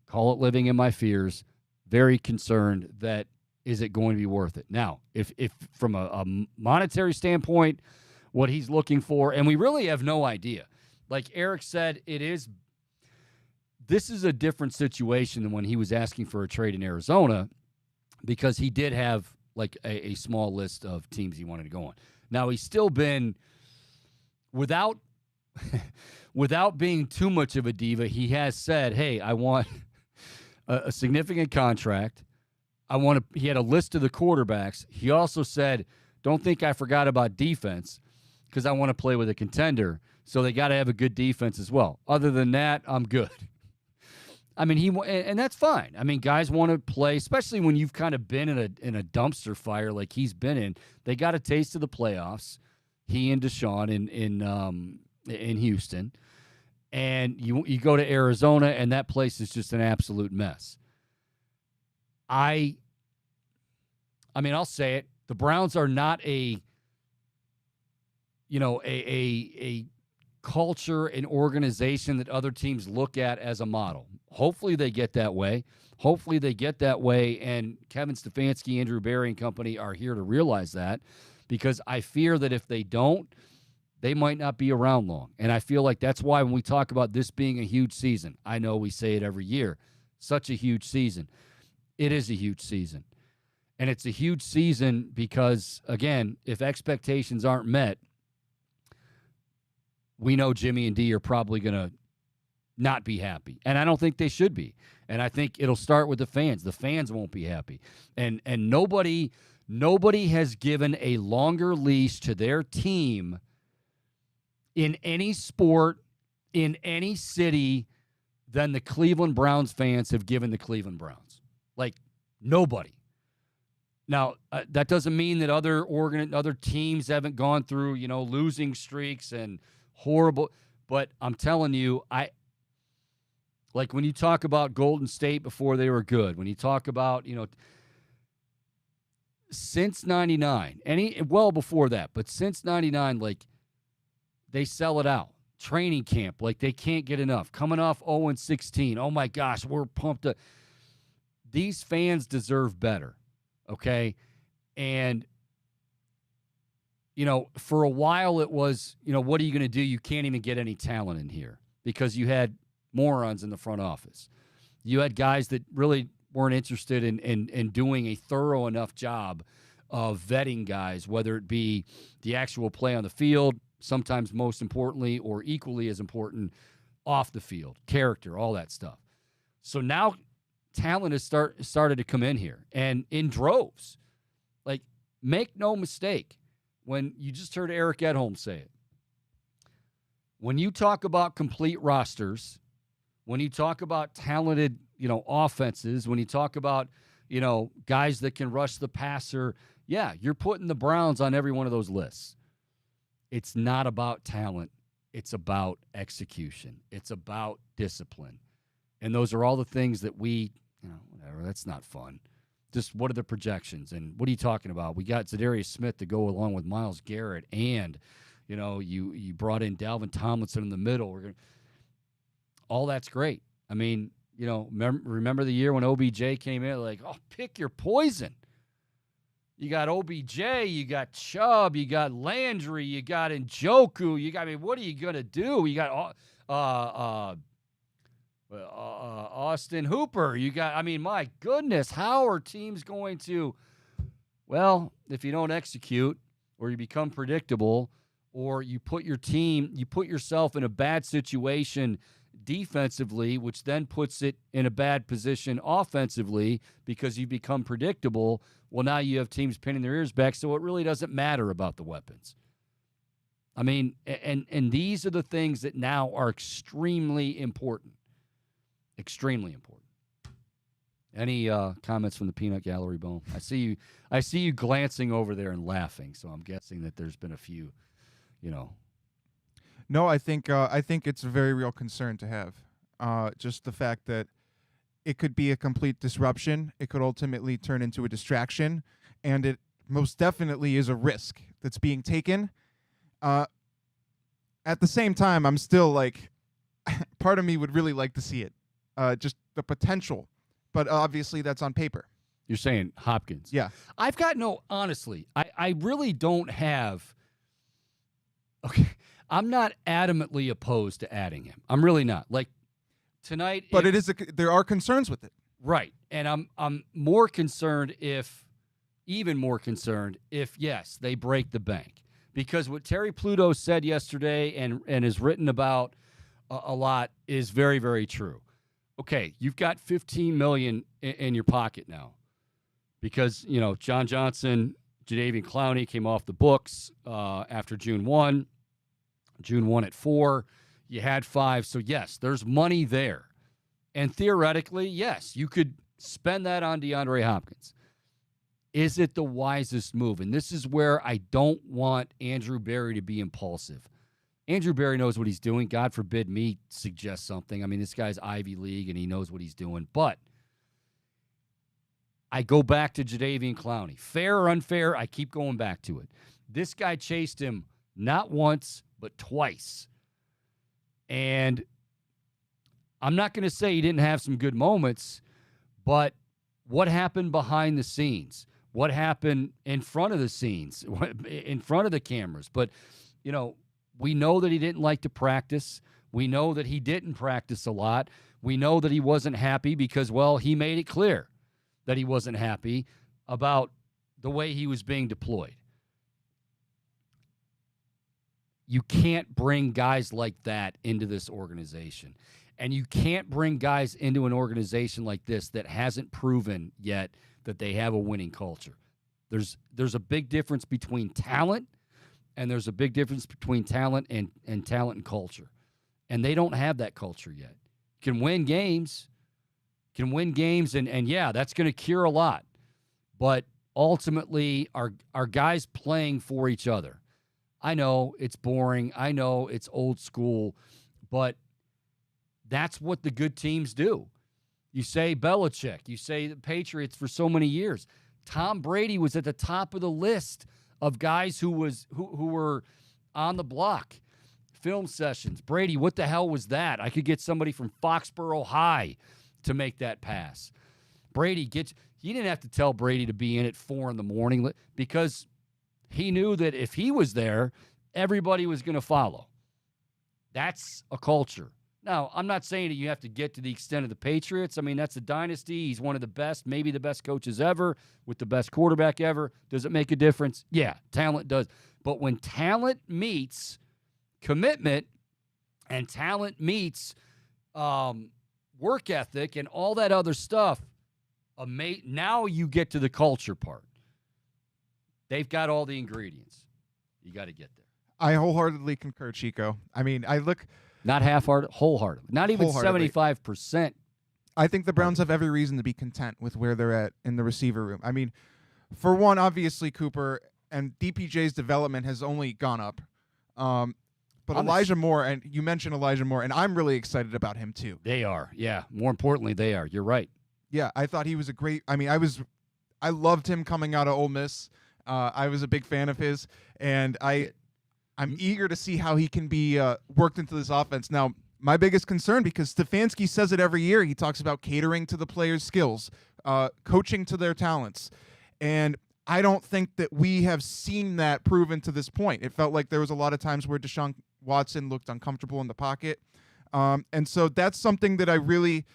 call it living in my fears, very concerned that is it going to be worth it? Now, if from a monetary standpoint, what he's looking for, and we really have no idea. Like Eric said, this is a different situation than when he was asking for a trade in Arizona, because he did have like a small list of teams he wanted to go on. Now, he's still been, without being too much of a diva, he has said, hey, I want a significant contract. He had a list of the quarterbacks. He also said, don't think I forgot about defense, because I want to play with a contender. So they got to have a good defense as well. Other than that, I'm good. I mean, and that's fine. I mean, guys want to play, especially when you've kind of been in a dumpster fire like he's been in. They got a taste of the playoffs, he and Deshaun in Houston. And you go to Arizona, and that place is just an absolute mess. I mean, I'll say it. The Browns are not a culture and organization that other teams look at as a model. Hopefully they get that way. And Kevin Stefanski, Andrew Berry, and company are here to realize that, because I fear that if they don't, they might not be around long. And I feel like that's why when we talk about this being a huge season, I know we say it every year, such a huge season. It is a huge season. And it's a huge season because, again, if expectations aren't met, we know Jimmy and D are probably going to not be happy. And I don't think they should be. And I think it'll start with the fans. The fans won't be happy. And nobody has given a longer leash to their team in any sport, in any city, than the Cleveland Browns fans have given the Cleveland Browns. Like, nobody. Now, that doesn't mean that other teams haven't gone through, losing streaks and horrible. But I'm telling you, like when you talk about Golden State before they were good, when you talk about, since 99, well before that, but since 99, like, they sell it out. Training camp, like, they can't get enough. Coming off 0-16, oh my gosh, we're pumped up. These fans deserve better, okay? And, for a while it was, what are you going to do? You can't even get any talent in here because you had morons in the front office. You had guys that really weren't interested in doing a thorough enough job of vetting guys, whether it be the actual play on the field, sometimes most importantly or equally as important, off the field, character, all that stuff. So now talent has started to come in here, and in droves. Like, make no mistake, when you just heard Eric Edholm say it, when you talk about complete rosters, when you talk about talented, offenses, when you talk about, guys that can rush the passer, yeah, you're putting the Browns on every one of those lists. It's not about talent. It's about execution. It's about discipline. And those are all the things that we, whatever, that's not fun. Just what are the projections? And what are you talking about? We got Zadarius Smith to go along with Myles Garrett, and, you brought in Dalvin Tomlinson in the middle. All that's great. I mean, remember the year when OBJ came in? Like, pick your poison. You got OBJ, you got Chubb, you got Landry, you got Njoku. What are you going to do? You got Austin Hooper. You got, my goodness, how are teams going to, well, if you don't execute or you become predictable or you put yourself in a bad situation defensively, which then puts it in a bad position offensively because you become predictable. Well, now you have teams pinning their ears back, so it really doesn't matter about the weapons. And these are the things that now are extremely important. Extremely important. Any comments from the peanut gallery, Bone? I see you glancing over there and laughing, so I'm guessing that there's been a few, No, I think it's a very real concern to have. Just the fact that it could be a complete disruption. It could ultimately turn into a distraction, and it most definitely is a risk that's being taken. At the same time, I'm still like, part of me would really like to see it. Just the potential, but obviously that's on paper. You're saying Hopkins. Yeah. I've got honestly, I really don't have, okay, I'm not adamantly opposed to adding him. I'm really not. Like, tonight. But there are concerns with it. Right. And I'm more concerned even more concerned if, yes, they break the bank. Because what Terry Pluto said yesterday and is written about a lot is very, very true. Okay, you've got $15 million in your pocket now because, John Johnson, Jadeveon Clowney came off the books after June 1. June 1 at 4. You had 5. So, yes, there's money there. And theoretically, yes, you could spend that on DeAndre Hopkins. Is it the wisest move? And this is where I don't want Andrew Berry to be impulsive. Andrew Berry knows what he's doing. God forbid me suggest something. This guy's Ivy League, and he knows what he's doing. But I go back to Jadeveon Clowney. Fair or unfair, I keep going back to it. This guy chased him not once, but twice. And I'm not going to say he didn't have some good moments, but what happened behind the scenes? What happened in front of the scenes, in front of the cameras? But, we know that he didn't like to practice. We know that he didn't practice a lot. We know that he wasn't happy because, well, he made it clear that he wasn't happy about the way he was being deployed. You can't bring guys like that into this organization. And you can't bring guys into an organization like this that hasn't proven yet that they have a winning culture. There's a big difference between talent, and there's a big difference between talent and talent and culture. And they don't have that culture yet. Can win games, and yeah, that's going to cure a lot. But ultimately, are guys playing for each other? I know it's boring. I know it's old school, but that's what the good teams do. You say Belichick, you say the Patriots for so many years. Tom Brady was at the top of the list of guys who were on the block. Film sessions. Brady, what the hell was that? I could get somebody from Foxborough High to make that pass. Brady you didn't have to tell Brady to be in at 4 a.m. because he knew that if he was there, everybody was going to follow. That's a culture. Now, I'm not saying that you have to get to the extent of the Patriots. That's a dynasty. He's one of the best, maybe the best coaches ever, with the best quarterback ever. Does it make a difference? Yeah, talent does. But when talent meets commitment and talent meets work ethic and all that other stuff. Now you get to the culture part. They've got all the ingredients. You got to get there. I wholeheartedly concur, Chico. I mean, Not half-hearted, wholehearted. Not even 75%. I think the Browns have every reason to be content with where they're at in the receiver room. I mean, for one, obviously Cooper and DPJ's development has only gone up. But Elijah Moore, and you mentioned Elijah Moore, and I'm really excited about him too. They are, yeah. More importantly, they are. You're right. Yeah, I thought he was a great. I mean, I loved him coming out of Ole Miss. I was a big fan of his, and I'm eager to see how he can be worked into this offense. Now, my biggest concern, because Stefanski says it every year, he talks about catering to the players' skills, coaching to their talents, and I don't think that we have seen that proven to this point. It felt like there was a lot of times where Deshaun Watson looked uncomfortable in the pocket, and so that's something that I really.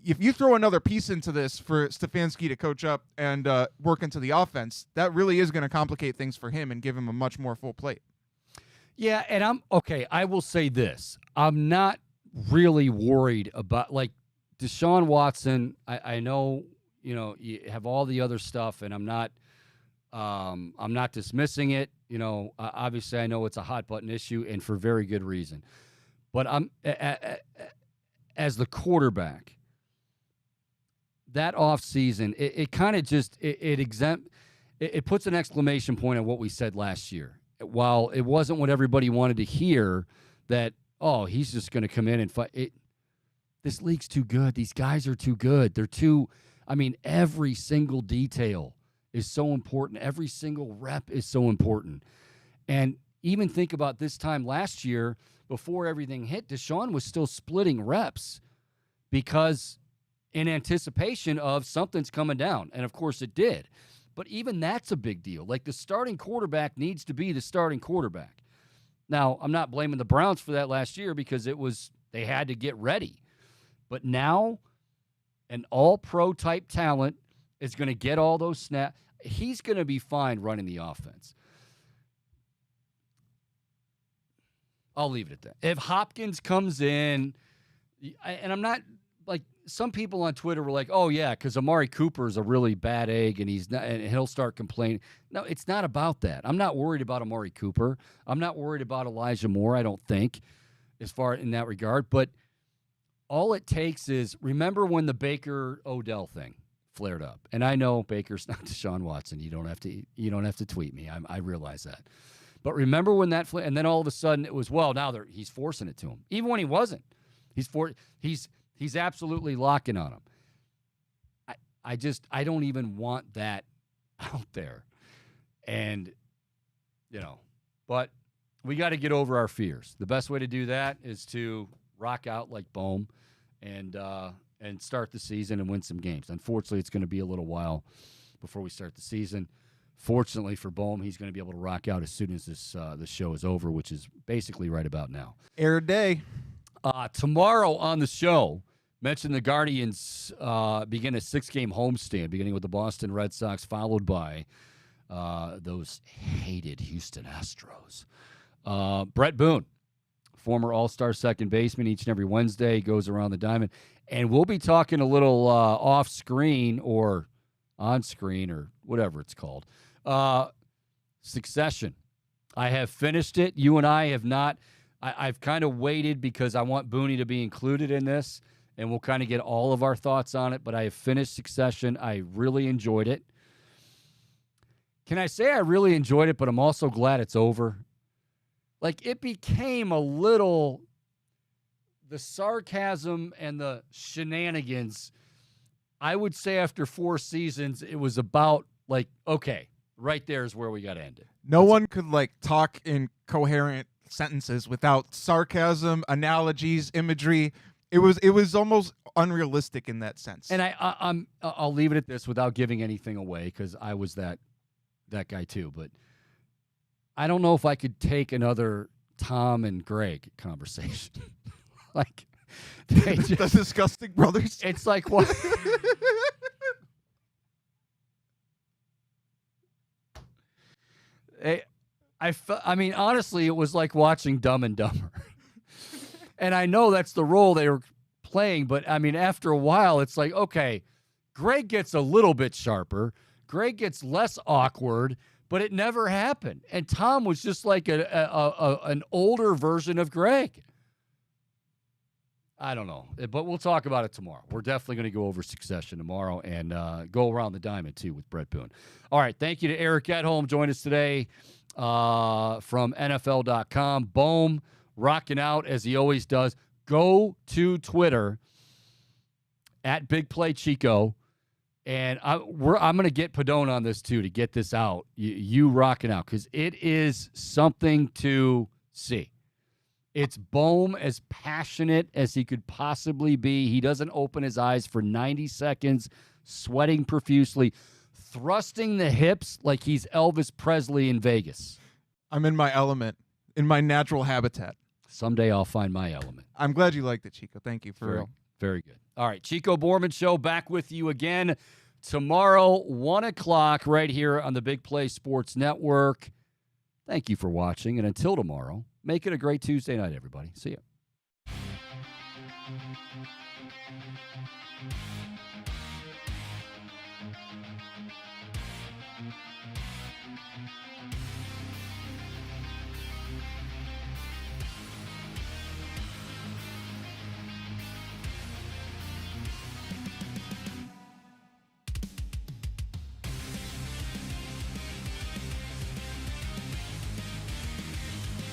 If you throw another piece into this for Stefanski to coach up and work into the offense, that really is going to complicate things for him and give him a much more full plate. Yeah, and I will say this. I'm not really worried about, like, Deshaun Watson. I know, you have all the other stuff, and I'm not dismissing it. Obviously I know it's a hot button issue, and for very good reason. But as the quarterback, that offseason, it kind of just it puts an exclamation point on what we said last year. While it wasn't what everybody wanted to hear, that he's just going to come in and fight. This league's too good. These guys are too good. They're too. I mean, every single detail is so important. Every single rep is so important. And even think about this time last year, before everything hit, Deshaun was still splitting reps because in anticipation of something's coming down. And, of course, it did. But even that's a big deal. Like, the starting quarterback needs to be the starting quarterback. Now, I'm not blaming the Browns for that last year because they had to get ready. But now an all-pro type talent is going to get all those snaps. He's going to be fine running the offense. I'll leave it at that. If Hopkins comes in, and I'm not – like, some people on Twitter were like, oh, yeah, because Amari Cooper is a really bad egg and he'll start complaining. No, it's not about that. I'm not worried about Amari Cooper. I'm not worried about Elijah Moore, I don't think, as far in that regard. But all it takes is, remember when the Baker-Odell thing flared up? And I know Baker's not Deshaun Watson. You don't have to tweet me. I realize that. But remember when that and then all of a sudden it was, well, now he's forcing it to him. Even when he wasn't. He's absolutely locking on him. I don't even want that out there. And, but we got to get over our fears. The best way to do that is to rock out like Bohm and start the season and win some games. Unfortunately, it's going to be a little while before we start the season. Fortunately for Bohm, he's going to be able to rock out as soon as this show is over, which is basically right about now. Air day. Tomorrow on the show, mentioned the Guardians begin a 6-game homestand, beginning with the Boston Red Sox, followed by those hated Houston Astros. Brett Boone, former All-Star second baseman, each and every Wednesday goes around the diamond. And we'll be talking a little off-screen or on-screen or whatever it's called. Succession. I have finished it. You and I have not. I've kind of waited because I want Booney to be included in this, and we'll kind of get all of our thoughts on it. But I have finished Succession. I really enjoyed it. Can I say I really enjoyed it, but I'm also glad it's over? Like, it became a little, the sarcasm and the shenanigans, I would say after 4 seasons, it was about, like, okay, right there is where we got to end it. No one could, like, talk in coherent sentences without sarcasm, analogies, imagery. It was almost unrealistic in that sense. And I'll leave it at this without giving anything away because I was that guy too. But I don't know if I could take another Tom and Greg conversation. Like, the disgusting brothers. It's like what? I mean, honestly, it was like watching Dumb and Dumber. And I know that's the role they were playing, but I mean, after a while, it's like, okay, Greg gets a little bit sharper. Greg gets less awkward, but it never happened. And Tom was just like an older version of Greg. I don't know, but we'll talk about it tomorrow. We're definitely going to go over Succession tomorrow and go around the diamond, too, with Brett Boone. All right, thank you to Eric Edholm. Joined us today from NFL.com. Bohm rocking out as he always does. Go to Twitter at Big Play Chico. And I'm going to get Padone on this, too, to get this out. You rocking out, because it is something to see. It's Bohm as passionate as he could possibly be. He doesn't open his eyes for 90 seconds, sweating profusely, thrusting the hips like he's Elvis Presley in Vegas. I'm in my element, in my natural habitat. Someday I'll find my element. I'm glad you liked it, Chico. Thank you for real. Very good. All right, Chico Bormann Show back with you again tomorrow, 1 o'clock, right here on the Big Play Sports Network. Thank you for watching, and until tomorrow, make it a great Tuesday night, everybody. See ya.